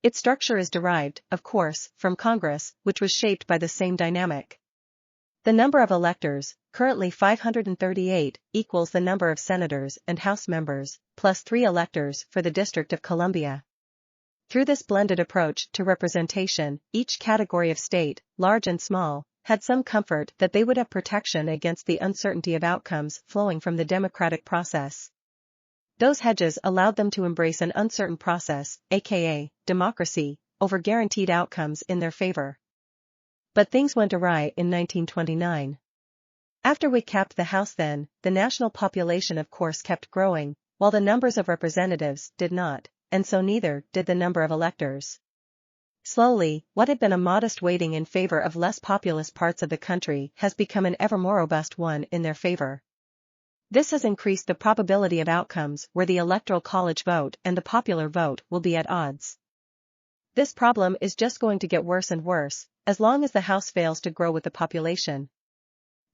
Its structure is derived, of course, from Congress, which was shaped by the same dynamic. The number of electors, currently 538, equals the number of senators and House members, plus 3 electors for the District of Columbia. Through this blended approach to representation, each category of state, large and small, had some comfort that they would have protection against the uncertainty of outcomes flowing from the democratic process. Those hedges allowed them to embrace an uncertain process, aka democracy, over guaranteed outcomes in their favor. But things went awry in 1929. After we capped the House then, the national population of course kept growing, while the numbers of representatives did not, and so neither did the number of electors. Slowly, what had been a modest weighting in favor of less populous parts of the country has become an ever more robust one in their favor. This has increased the probability of outcomes where the Electoral College vote and the popular vote will be at odds. This problem is just going to get worse and worse, as long as the House fails to grow with the population.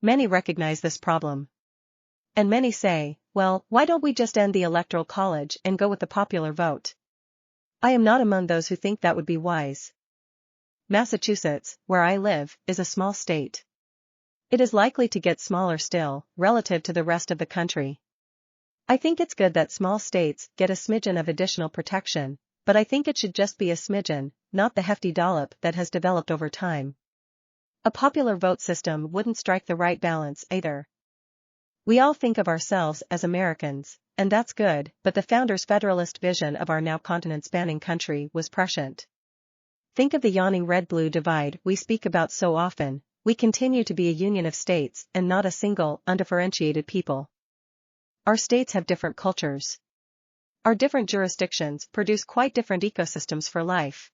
Many recognize this problem. And many say, well, why don't we just end the Electoral College and go with the popular vote? I am not among those who think that would be wise. Massachusetts, where I live, is a small state. It is likely to get smaller still, relative to the rest of the country. I think it's good that small states get a smidgen of additional protection, but I think it should just be a smidgen, not the hefty dollop that has developed over time. A popular vote system wouldn't strike the right balance either. We all think of ourselves as Americans, and that's good, but the founders' federalist vision of our now continent-spanning country was prescient. Think of the yawning red-blue divide we speak about so often. We continue to be a union of states and not a single, undifferentiated people. Our states have different cultures. Our different jurisdictions produce quite different ecosystems for life.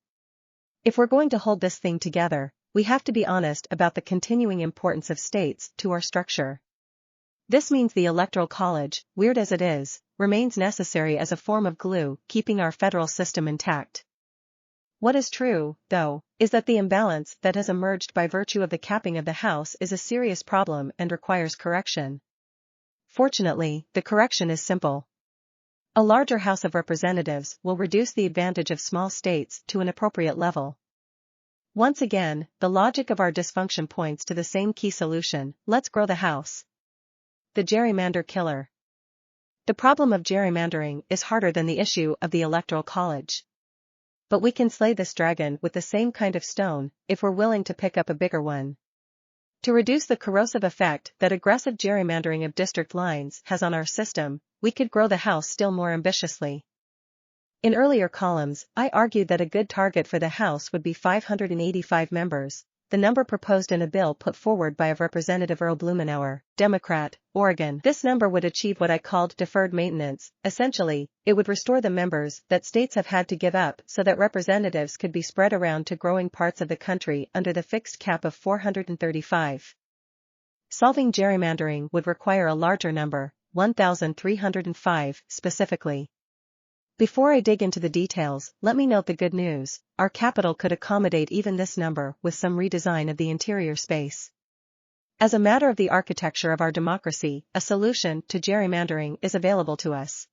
If we're going to hold this thing together, we have to be honest about the continuing importance of states to our structure. This means the Electoral College, weird as it is, remains necessary as a form of glue, keeping our federal system intact. What is true, though, is that the imbalance that has emerged by virtue of the capping of the House is a serious problem and requires correction. Fortunately, the correction is simple. A larger House of Representatives will reduce the advantage of small states to an appropriate level. Once again, the logic of our dysfunction points to the same key solution: let's grow the House. The gerrymander killer. The problem of gerrymandering is harder than the issue of the Electoral College. But we can slay this dragon with the same kind of stone, if we're willing to pick up a bigger one. To reduce the corrosive effect that aggressive gerrymandering of district lines has on our system, we could grow the House still more ambitiously. In earlier columns, I argued that a good target for the House would be 585 members, the number proposed in a bill put forward by Representative Earl Blumenauer, Democrat, Oregon. This number would achieve what I called deferred maintenance. Essentially, it would restore the members that states have had to give up so that representatives could be spread around to growing parts of the country under the fixed cap of 435. Solving gerrymandering would require a larger number, 1,305 specifically. Before I dig into the details, let me note the good news: our capital could accommodate even this number with some redesign of the interior space. As a matter of the architecture of our democracy, a solution to gerrymandering is available to us.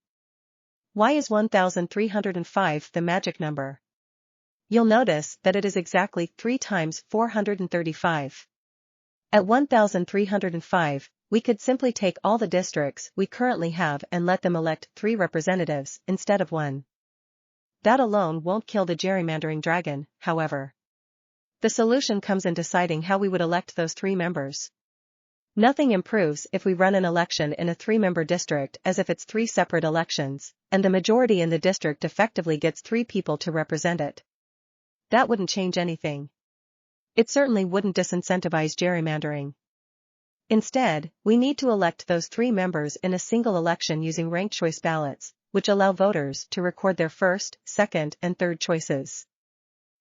Why is 1,305 the magic number? You'll notice that it is exactly 3 times 435. At 1,305, we could simply take all the districts we currently have and let them elect 3 representatives instead of 1. That alone won't kill the gerrymandering dragon, however. The solution comes in deciding how we would elect those 3 members. Nothing improves if we run an election in a 3-member district as if it's 3 separate elections, and the majority in the district effectively gets 3 people to represent it. That wouldn't change anything. It certainly wouldn't disincentivize gerrymandering. Instead, we need to elect those 3 members in a single election using ranked choice ballots, which allow voters to record their first, second, and third choices.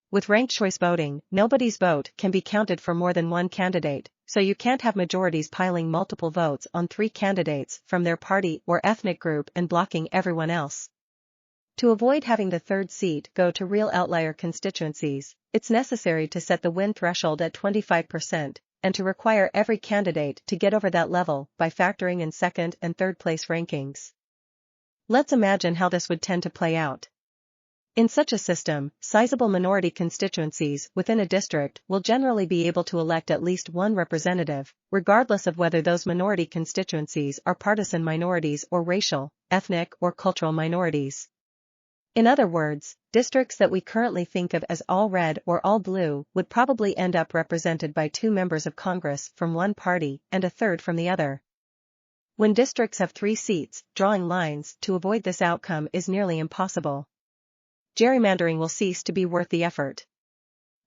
With ranked choice voting, nobody's vote can be counted for more than 1 candidate, so you can't have majorities piling multiple votes on 3 candidates from their party or ethnic group and blocking everyone else. To avoid having the 3rd seat go to real outlier constituencies, it's necessary to set the win threshold at 25%, and to require every candidate to get over that level by factoring in second and third place rankings. Let's imagine how this would tend to play out. In such a system, sizable minority constituencies within a district will generally be able to elect at least one representative, regardless of whether those minority constituencies are partisan minorities or racial, ethnic, or cultural minorities. In other words, districts that we currently think of as all red or all blue would probably end up represented by 2 members of Congress from one party and a third from the other. When districts have 3 seats, drawing lines to avoid this outcome is nearly impossible. Gerrymandering will cease to be worth the effort.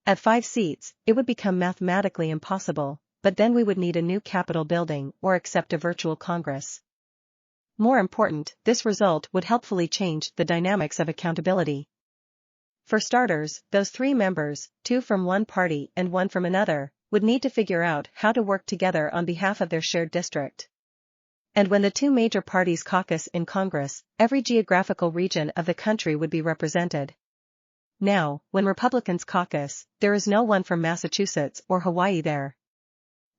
At 5 seats, it would become mathematically impossible, but then we would need a new Capitol building or accept a virtual Congress. More important, this result would helpfully change the dynamics of accountability. For starters, those 3 members, 2 from one party and 1 from another, would need to figure out how to work together on behalf of their shared district. And when the 2 major parties caucus in Congress, every geographical region of the country would be represented. Now, when Republicans caucus, there is no one from Massachusetts or Hawaii there.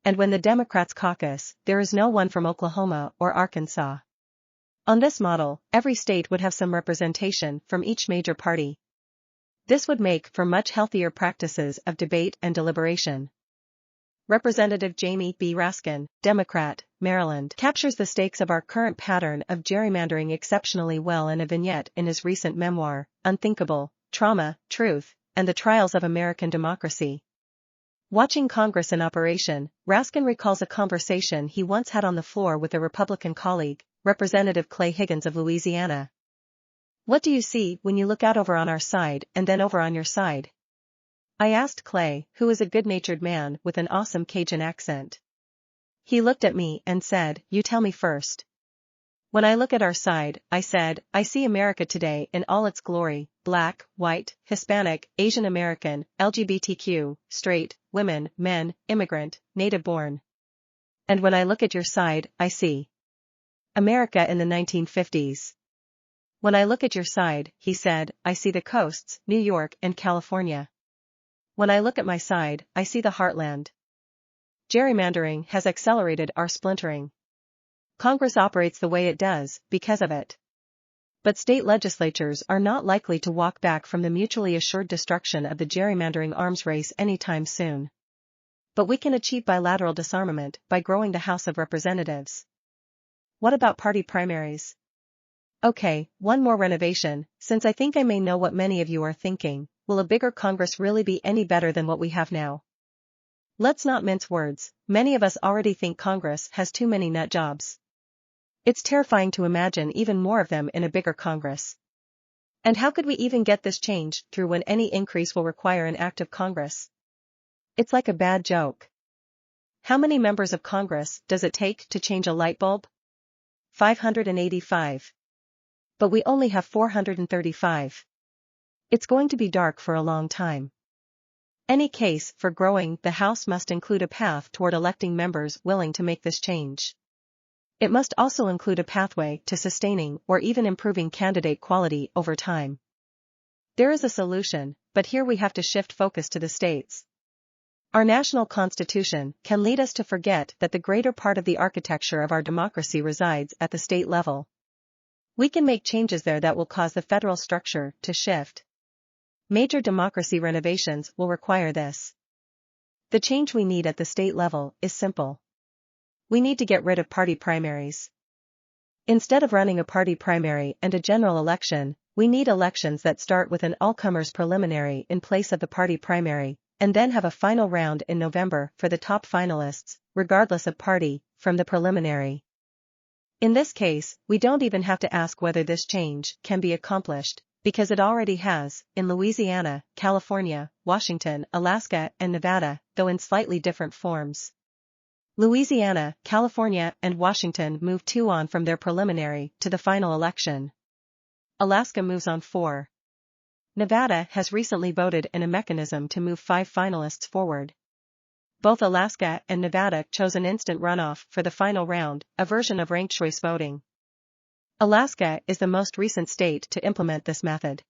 And when the Democrats caucus, there is no one from Oklahoma or Arkansas. On this model, every state would have some representation from each major party. This would make for much healthier practices of debate and deliberation. Representative Jamie B. Raskin, Democrat, Maryland, captures the stakes of our current pattern of gerrymandering exceptionally well in a vignette in his recent memoir, Unthinkable: Trauma, Truth, and the Trials of American Democracy. Watching Congress in operation, Raskin recalls a conversation he once had on the floor with a Republican colleague, Representative Clay Higgins of Louisiana. "What do you see when you look out over on our side and then over on your side?" I asked Clay, who is a good-natured man with an awesome Cajun accent. He looked at me and said, "You tell me first." "When I look at our side," I said, "I see America today in all its glory: black, white, Hispanic, Asian American, LGBTQ, straight, women, men, immigrant, native-born. And when I look at your side, I see America in the 1950s. When I look at your side," he said, "I see the coasts, New York and California. When I look at my side, I see the heartland." Gerrymandering has accelerated our splintering. Congress operates the way it does because of it. But state legislatures are not likely to walk back from the mutually assured destruction of the gerrymandering arms race anytime soon. But we can achieve bilateral disarmament by growing the House of Representatives. What about party primaries? Okay, one more renovation, since I think I may know what many of you are thinking. Will a bigger Congress really be any better than what we have now? Let's not mince words, many of us already think Congress has too many nut jobs. It's terrifying to imagine even more of them in a bigger Congress. And how could we even get this change through when any increase will require an act of Congress? It's like a bad joke. How many members of Congress does it take to change a light bulb? 585. But we only have 435. It's going to be dark for a long time. Any case for growing the House must include a path toward electing members willing to make this change. It must also include a pathway to sustaining or even improving candidate quality over time. There is a solution, but here we have to shift focus to the states. Our national constitution can lead us to forget that the greater part of the architecture of our democracy resides at the state level. We can make changes there that will cause the federal structure to shift. Major democracy renovations will require this. The change we need at the state level is simple. We need to get rid of party primaries. Instead of running a party primary and a general election, we need elections that start with an all-comers preliminary in place of the party primary, and then have a final round in November for the top finalists, regardless of party, from the preliminary. In this case, we don't even have to ask whether this change can be accomplished, because it already has, in Louisiana, California, Washington, Alaska, and Nevada, though in slightly different forms. Louisiana, California, and Washington move 2 on from their preliminary to the final election. Alaska moves on 4. Nevada has recently voted in a mechanism to move 5 finalists forward. Both Alaska and Nevada chose an instant runoff for the final round, a version of ranked choice voting. Alaska is the most recent state to implement this method.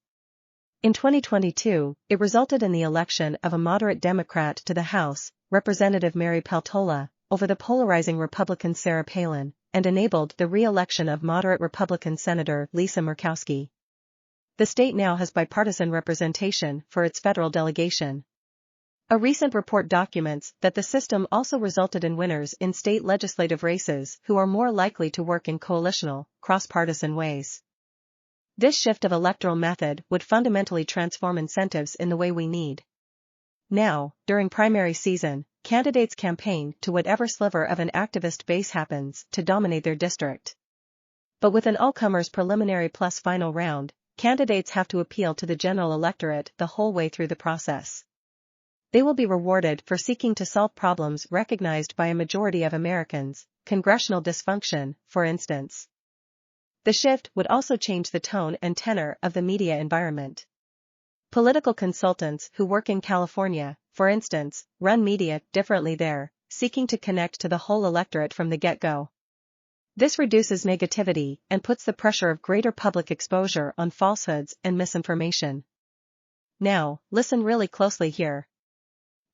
In 2022, it resulted in the election of a moderate Democrat to the House, Representative Mary Peltola, over the polarizing Republican Sarah Palin, and enabled the re-election of moderate Republican Senator Lisa Murkowski. The state now has bipartisan representation for its federal delegation. A recent report documents that the system also resulted in winners in state legislative races who are more likely to work in coalitional, cross-partisan ways. This shift of electoral method would fundamentally transform incentives in the way we need. Now, during primary season, candidates campaign to whatever sliver of an activist base happens to dominate their district. But with an all-comers preliminary plus final round, candidates have to appeal to the general electorate the whole way through the process. They will be rewarded for seeking to solve problems recognized by a majority of Americans, congressional dysfunction, for instance. The shift would also change the tone and tenor of the media environment. Political consultants who work in California, for instance, run media differently there, seeking to connect to the whole electorate from the get-go. This reduces negativity and puts the pressure of greater public exposure on falsehoods and misinformation. Now, listen really closely here.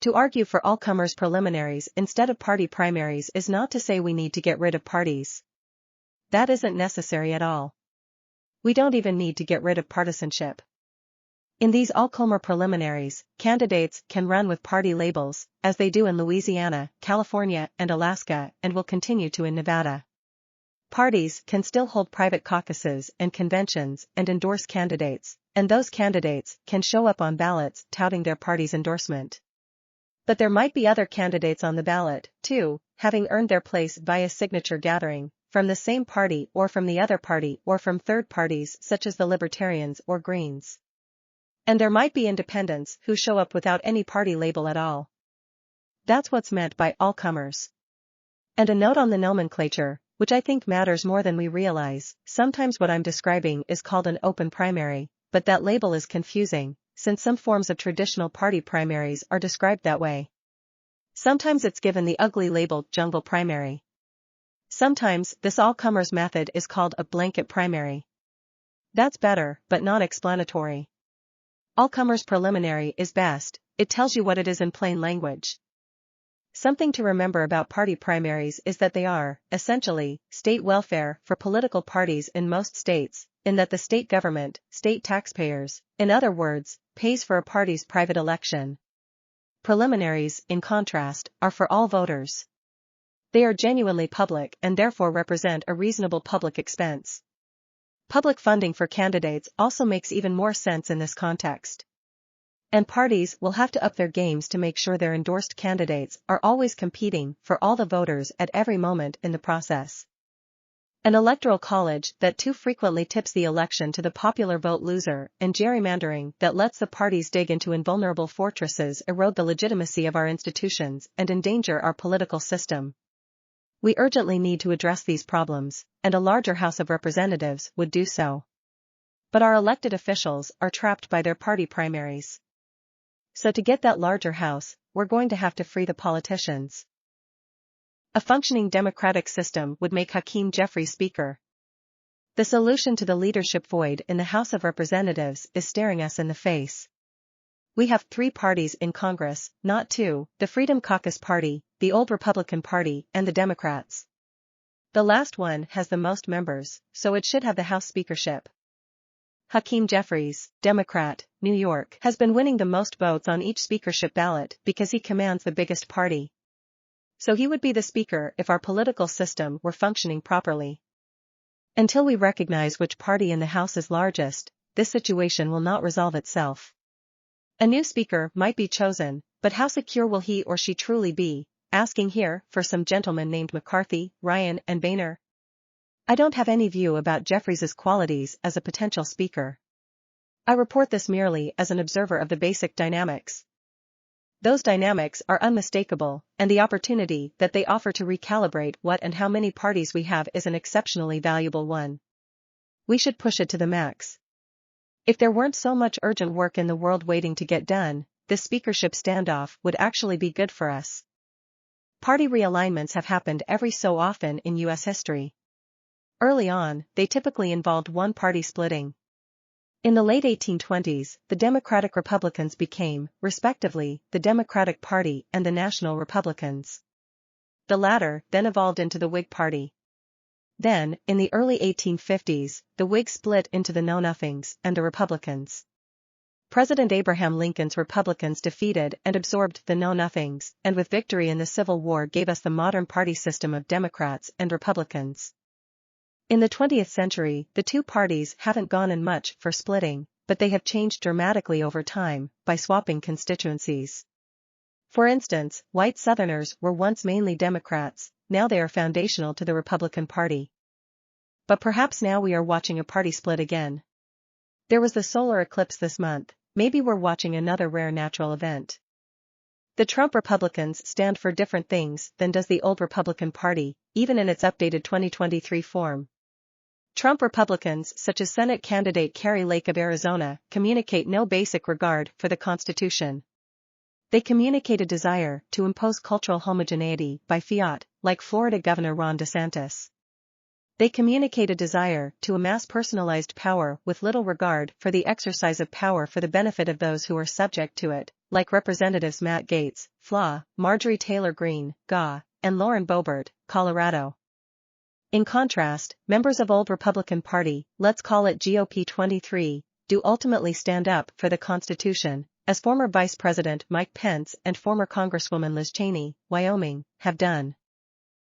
To argue for all-comers preliminaries instead of party primaries is not to say we need to get rid of parties. That isn't necessary at all. We don't even need to get rid of partisanship. In these all-comer preliminaries, candidates can run with party labels, as they do in Louisiana, California, and Alaska, and will continue to in Nevada. Parties can still hold private caucuses and conventions and endorse candidates, and those candidates can show up on ballots touting their party's endorsement. But there might be other candidates on the ballot, too, having earned their place via signature gathering, from the same party or from the other party or from third parties such as the Libertarians or Greens. And there might be independents who show up without any party label at all. That's what's meant by all-comers. And a note on the nomenclature, which I think matters more than we realize. Sometimes what I'm describing is called an open primary, but that label is confusing, since some forms of traditional party primaries are described that way. Sometimes it's given the ugly label jungle primary. Sometimes this all-comers method is called a blanket primary. That's better, but not explanatory. All-comers preliminary is best, it tells you what it is in plain language. Something to remember about party primaries is that they are, essentially, state welfare for political parties in most states, in that the state government, state taxpayers, in other words, pays for a party's private election. Preliminaries, in contrast, are for all voters. They are genuinely public and therefore represent a reasonable public expense. Public funding for candidates also makes even more sense in this context. And parties will have to up their games to make sure their endorsed candidates are always competing for all the voters at every moment in the process. An electoral college that too frequently tips the election to the popular vote loser, and gerrymandering that lets the parties dig into invulnerable fortresses erode the legitimacy of our institutions and endanger our political system. We urgently need to address these problems, and a larger House of Representatives would do so. But our elected officials are trapped by their party primaries. So to get that larger House, we're going to have to free the politicians. A functioning democratic system would make Hakeem Jeffries Speaker. The solution to the leadership void in the House of Representatives is staring us in the face. We have 3 parties in Congress, not 2, the Freedom Caucus Party, the old Republican Party, and the Democrats. The last one has the most members, so it should have the House speakership. Hakeem Jeffries, Democrat, New York, has been winning the most votes on each speakership ballot because he commands the biggest party. So he would be the speaker if our political system were functioning properly. Until we recognize which party in the House is largest, this situation will not resolve itself. A new speaker might be chosen, but how secure will he or she truly be? Asking here for some gentlemen named McCarthy, Ryan, and Boehner. I don't have any view about Jeffries's qualities as a potential speaker. I report this merely as an observer of the basic dynamics. Those dynamics are unmistakable, and the opportunity that they offer to recalibrate what and how many parties we have is an exceptionally valuable one. We should push it to the max. If there weren't so much urgent work in the world waiting to get done, this speakership standoff would actually be good for us. Party realignments have happened every so often in U.S. history. Early on, they typically involved one party splitting. In the late 1820s, the Democratic Republicans became, respectively, the Democratic Party and the National Republicans. The latter then evolved into the Whig Party. Then, in the early 1850s, the Whigs split into the Know-Nothings and the Republicans. President Abraham Lincoln's Republicans defeated and absorbed the Know-Nothings, and with victory in the Civil War gave us the modern party system of Democrats and Republicans. In the 20th century, the two parties haven't gone in much for splitting, but they have changed dramatically over time, by swapping constituencies. For instance, white Southerners were once mainly Democrats, now they are foundational to the Republican Party. But perhaps now we are watching a party split again. There was the solar eclipse this month, maybe we're watching another rare natural event. The Trump Republicans stand for different things than does the old Republican Party, even in its updated 2023 form. Trump Republicans, such as Senate candidate Kari Lake of Arizona, communicate no basic regard for the Constitution. They communicate a desire to impose cultural homogeneity by fiat, like Florida Governor Ron DeSantis. They communicate a desire to amass personalized power with little regard for the exercise of power for the benefit of those who are subject to it, like Representatives Matt Gaetz, FLA, Marjorie Taylor Greene, GA, and Lauren Boebert, Colorado. In contrast, members of old Republican Party, let's call it GOP 23, do ultimately stand up for the Constitution, as former Vice President Mike Pence and former Congresswoman Liz Cheney, Wyoming, have done.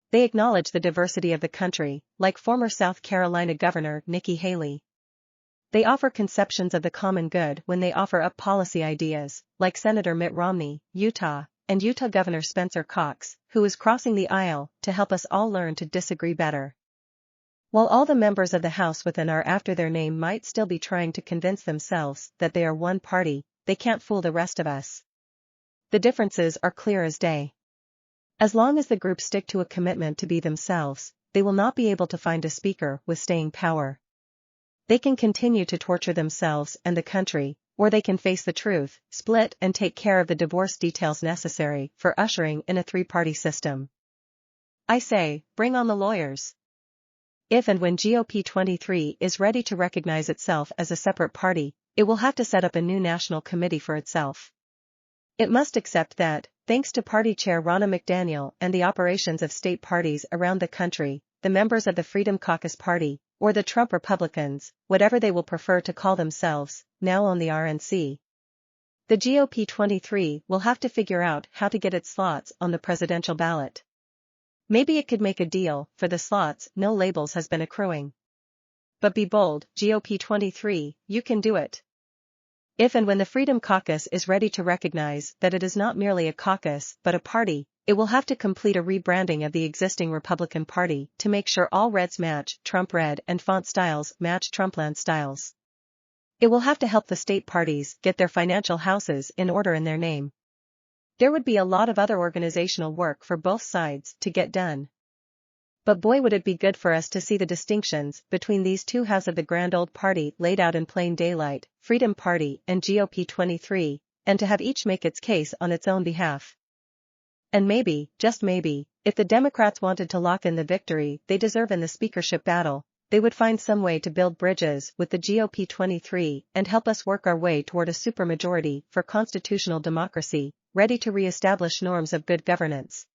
They acknowledge the diversity of the country, like former South Carolina Governor Nikki Haley. They offer conceptions of the common good when they offer up policy ideas, like Senator Mitt Romney, Utah, and Utah Governor Spencer Cox, who is crossing the aisle to help us all learn to disagree better. While all the members of the House with an R after their name might still be trying to convince themselves that they are one party, they can't fool the rest of us. The differences are clear as day. As long as the groups stick to a commitment to be themselves, they will not be able to find a speaker with staying power. They can continue to torture themselves and the country, or they can face the truth, split and take care of the divorce details necessary for ushering in a three-party system. I say, bring on the lawyers. If and when GOP 23 is ready to recognize itself as a separate party, it will have to set up a new national committee for itself. It must accept that, thanks to Party Chair Ronna McDaniel and the operations of state parties around the country, the members of the Freedom Caucus Party, or the Trump Republicans, whatever they will prefer to call themselves, now own the RNC. The GOP 23 will have to figure out how to get its slots on the presidential ballot. Maybe it could make a deal for the slots no labels has been accruing. But be bold, GOP 23, you can do it. If and when the Freedom Caucus is ready to recognize that it is not merely a caucus but a party, it will have to complete a rebranding of the existing Republican Party to make sure all reds match Trump red and font styles match Trumpland styles. It will have to help the state parties get their financial houses in order in their name. There would be a lot of other organizational work for both sides to get done. But boy would it be good for us to see the distinctions between these two halves of the grand old party laid out in plain daylight, Freedom Party and GOP 23, and to have each make its case on its own behalf. And maybe, just maybe, if the Democrats wanted to lock in the victory they deserve in the speakership battle, they would find some way to build bridges with the GOP 23 and help us work our way toward a supermajority for constitutional democracy, ready to re-establish norms of good governance.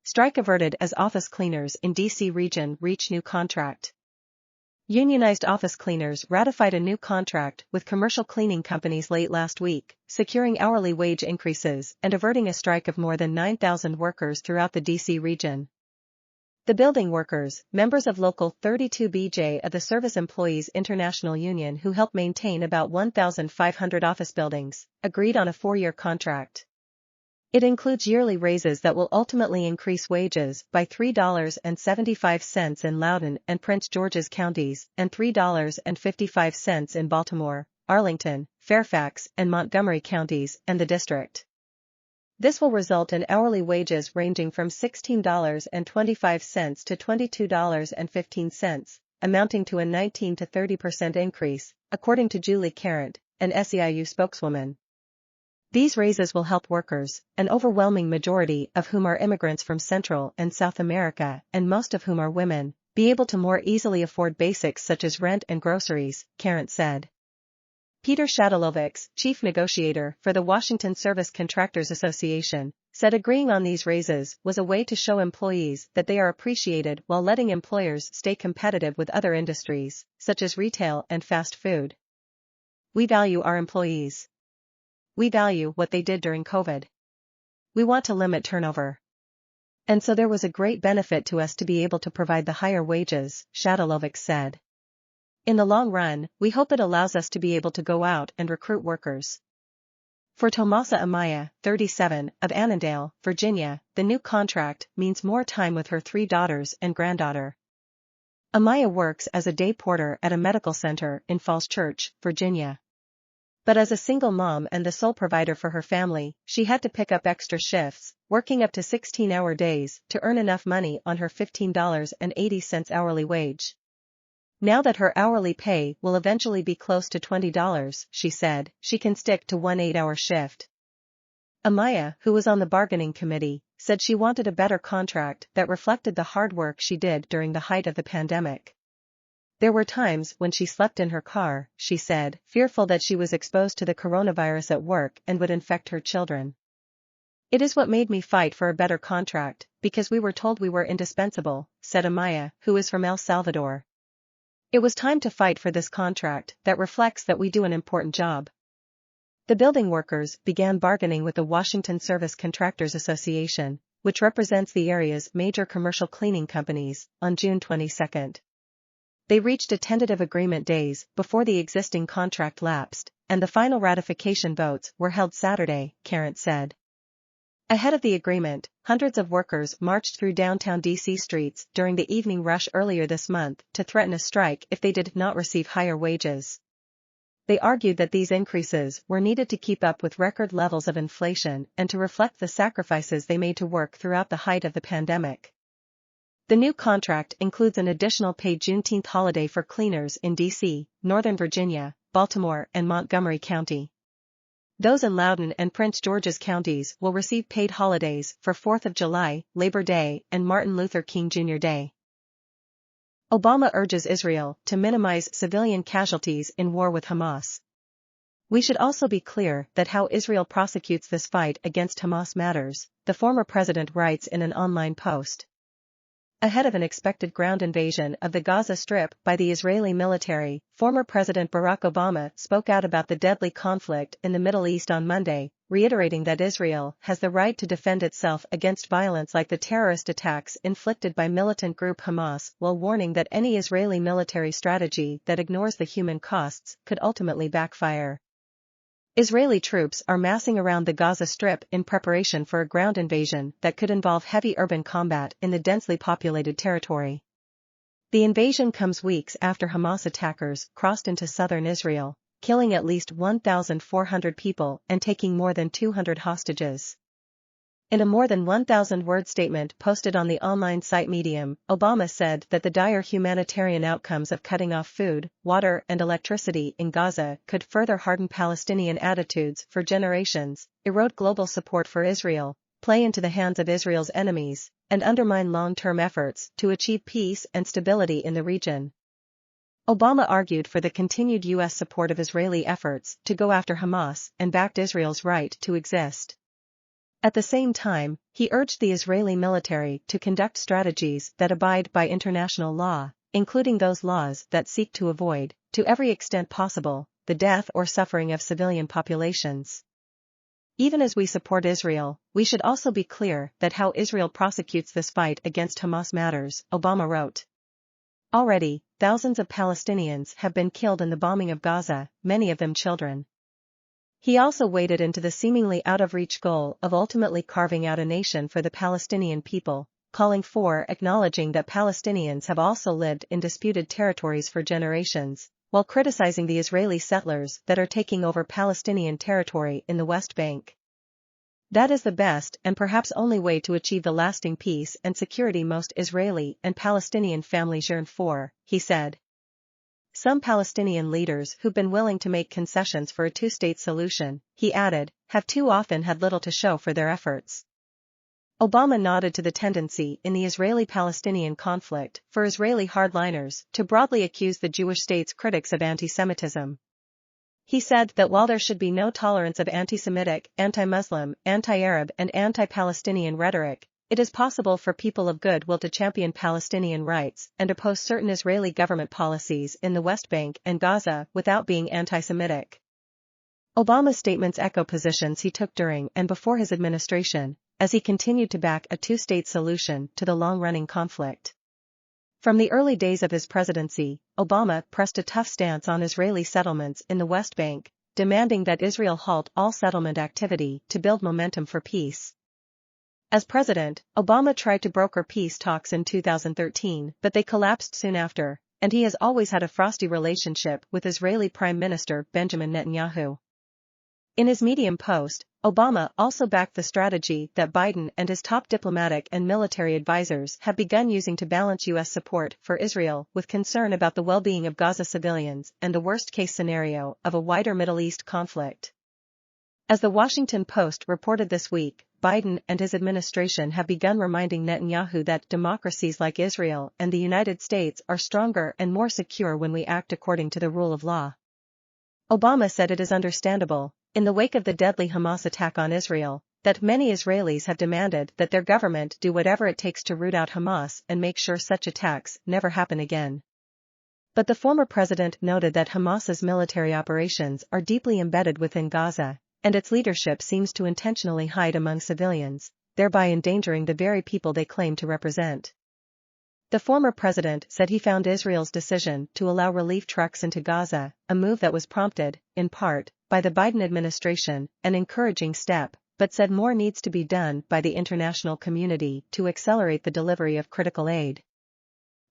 Strike averted as office cleaners in D.C. region reach new contract. Unionized office cleaners ratified a new contract with commercial cleaning companies late last week, securing hourly wage increases and averting a strike of more than 9,000 workers throughout the D.C. region. The building workers, members of Local 32BJ of the Service Employees International Union who help maintain about 1,500 office buildings, agreed on a 4-year contract. It includes yearly raises that will ultimately increase wages by $3.75 in Loudoun and Prince George's counties and $3.55 in Baltimore, Arlington, Fairfax, and Montgomery counties and the district. This will result in hourly wages ranging from $16.25 to $22.15, amounting to a 19 to 30% increase, according to Julie Carrant, an SEIU spokeswoman. These raises will help workers, an overwhelming majority of whom are immigrants from Central and South America and most of whom are women, be able to more easily afford basics such as rent and groceries, Carrant said. Peter Shadalovics, chief negotiator for the Washington Service Contractors Association, said agreeing on these raises was a way to show employees that they are appreciated while letting employers stay competitive with other industries, such as retail and fast food. We value our employees. We value what they did during COVID. We want to limit turnover. And so there was a great benefit to us to be able to provide the higher wages, Shadalovics said. In the long run, we hope it allows us to be able to go out and recruit workers. For Tomasa Amaya, 37, of Annandale, Virginia, the new contract means more time with her 3 daughters and granddaughter. Amaya works as a day porter at a medical center in Falls Church, Virginia. But as a single mom and the sole provider for her family, she had to pick up extra shifts, working up to 16-hour days to earn enough money on her $15.80 hourly wage. Now that her hourly pay will eventually be close to $20, she said, she can stick to one 8-hour shift. Amaya, who was on the bargaining committee, said she wanted a better contract that reflected the hard work she did during the height of the pandemic. There were times when she slept in her car, she said, fearful that she was exposed to the coronavirus at work and would infect her children. It is what made me fight for a better contract, because we were told we were indispensable, said Amaya, who is from El Salvador. It was time to fight for this contract that reflects that we do an important job. The building workers began bargaining with the Washington Service Contractors Association, which represents the area's major commercial cleaning companies, on June 22. They reached a tentative agreement days before the existing contract lapsed, and the final ratification votes were held Saturday, Carent said. Ahead of the agreement, hundreds of workers marched through downtown D.C. streets during the evening rush earlier this month to threaten a strike if they did not receive higher wages. They argued that these increases were needed to keep up with record levels of inflation and to reflect the sacrifices they made to work throughout the height of the pandemic. The new contract includes an additional paid Juneteenth holiday for cleaners in D.C., Northern Virginia, Baltimore, and Montgomery County. Those in Loudoun and Prince George's counties will receive paid holidays for 4th of July, Labor Day, and Martin Luther King Jr. Day. Obama urges Israel to minimize civilian casualties in war with Hamas. We should also be clear that how Israel prosecutes this fight against Hamas matters, the former president writes in an online post. Ahead of an expected ground invasion of the Gaza Strip by the Israeli military, former President Barack Obama spoke out about the deadly conflict in the Middle East on Monday, reiterating that Israel has the right to defend itself against violence like the terrorist attacks inflicted by militant group Hamas, while warning that any Israeli military strategy that ignores the human costs could ultimately backfire. Israeli troops are massing around the Gaza Strip in preparation for a ground invasion that could involve heavy urban combat in the densely populated territory. The invasion comes weeks after Hamas attackers crossed into southern Israel, killing at least 1,400 people and taking more than 200 hostages. In a more than 1,000-word statement posted on the online site Medium, Obama said that the dire humanitarian outcomes of cutting off food, water, and electricity in Gaza could further harden Palestinian attitudes for generations, erode global support for Israel, play into the hands of Israel's enemies, and undermine long-term efforts to achieve peace and stability in the region. Obama argued for the continued U.S. support of Israeli efforts to go after Hamas and backed Israel's right to exist. At the same time, he urged the Israeli military to conduct strategies that abide by international law, including those laws that seek to avoid, to every extent possible, the death or suffering of civilian populations. Even as we support Israel, we should also be clear that how Israel prosecutes this fight against Hamas matters, Obama wrote. Already, thousands of Palestinians have been killed in the bombing of Gaza, many of them children. He also waded into the seemingly out-of-reach goal of ultimately carving out a nation for the Palestinian people, calling for acknowledging that Palestinians have also lived in disputed territories for generations, while criticizing the Israeli settlers that are taking over Palestinian territory in the West Bank. That is the best and perhaps only way to achieve the lasting peace and security most Israeli and Palestinian families yearn for, he said. Some Palestinian leaders who've been willing to make concessions for a two-state solution, he added, have too often had little to show for their efforts. Obama nodded to the tendency in the Israeli-Palestinian conflict for Israeli hardliners to broadly accuse the Jewish state's critics of anti-Semitism. He said that while there should be no tolerance of anti-Semitic, anti-Muslim, anti-Arab and anti-Palestinian rhetoric, it is possible for people of goodwill to champion Palestinian rights and oppose certain Israeli government policies in the West Bank and Gaza without being anti-Semitic. Obama's statements echo positions he took during and before his administration, as he continued to back a two-state solution to the long-running conflict. From the early days of his presidency, Obama pressed a tough stance on Israeli settlements in the West Bank, demanding that Israel halt all settlement activity to build momentum for peace. As president, Obama tried to broker peace talks in 2013, but they collapsed soon after, and he has always had a frosty relationship with Israeli Prime Minister Benjamin Netanyahu. In his Medium post, Obama also backed the strategy that Biden and his top diplomatic and military advisors have begun using to balance U.S. support for Israel with concern about the well-being of Gaza civilians and the worst-case scenario of a wider Middle East conflict. As the Washington Post reported this week, Biden and his administration have begun reminding Netanyahu that democracies like Israel and the United States are stronger and more secure when we act according to the rule of law. Obama said it is understandable, in the wake of the deadly Hamas attack on Israel, that many Israelis have demanded that their government do whatever it takes to root out Hamas and make sure such attacks never happen again. But the former president noted that Hamas's military operations are deeply embedded within Gaza, and its leadership seems to intentionally hide among civilians, thereby endangering the very people they claim to represent. The former president said he found Israel's decision to allow relief trucks into Gaza, a move that was prompted, in part, by the Biden administration, an encouraging step, but said more needs to be done by the international community to accelerate the delivery of critical aid.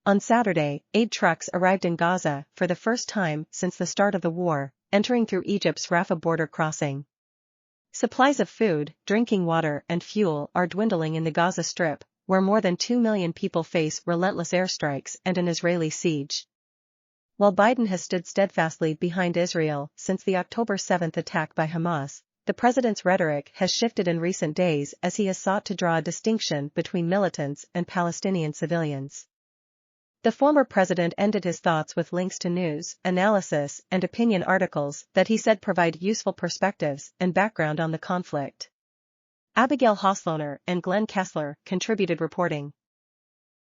On Saturday, aid trucks arrived in Gaza for the first time since the start of the war, entering through Egypt's Rafah border crossing. Supplies of food, drinking water and fuel are dwindling in the Gaza Strip, where more than 2 million people face relentless airstrikes and an Israeli siege. While Biden has stood steadfastly behind Israel since the October 7 attack by Hamas, the president's rhetoric has shifted in recent days as he has sought to draw a distinction between militants and Palestinian civilians. The former president ended his thoughts with links to news, analysis, and opinion articles that he said provide useful perspectives and background on the conflict. Abigail Hosloner and Glenn Kessler contributed reporting.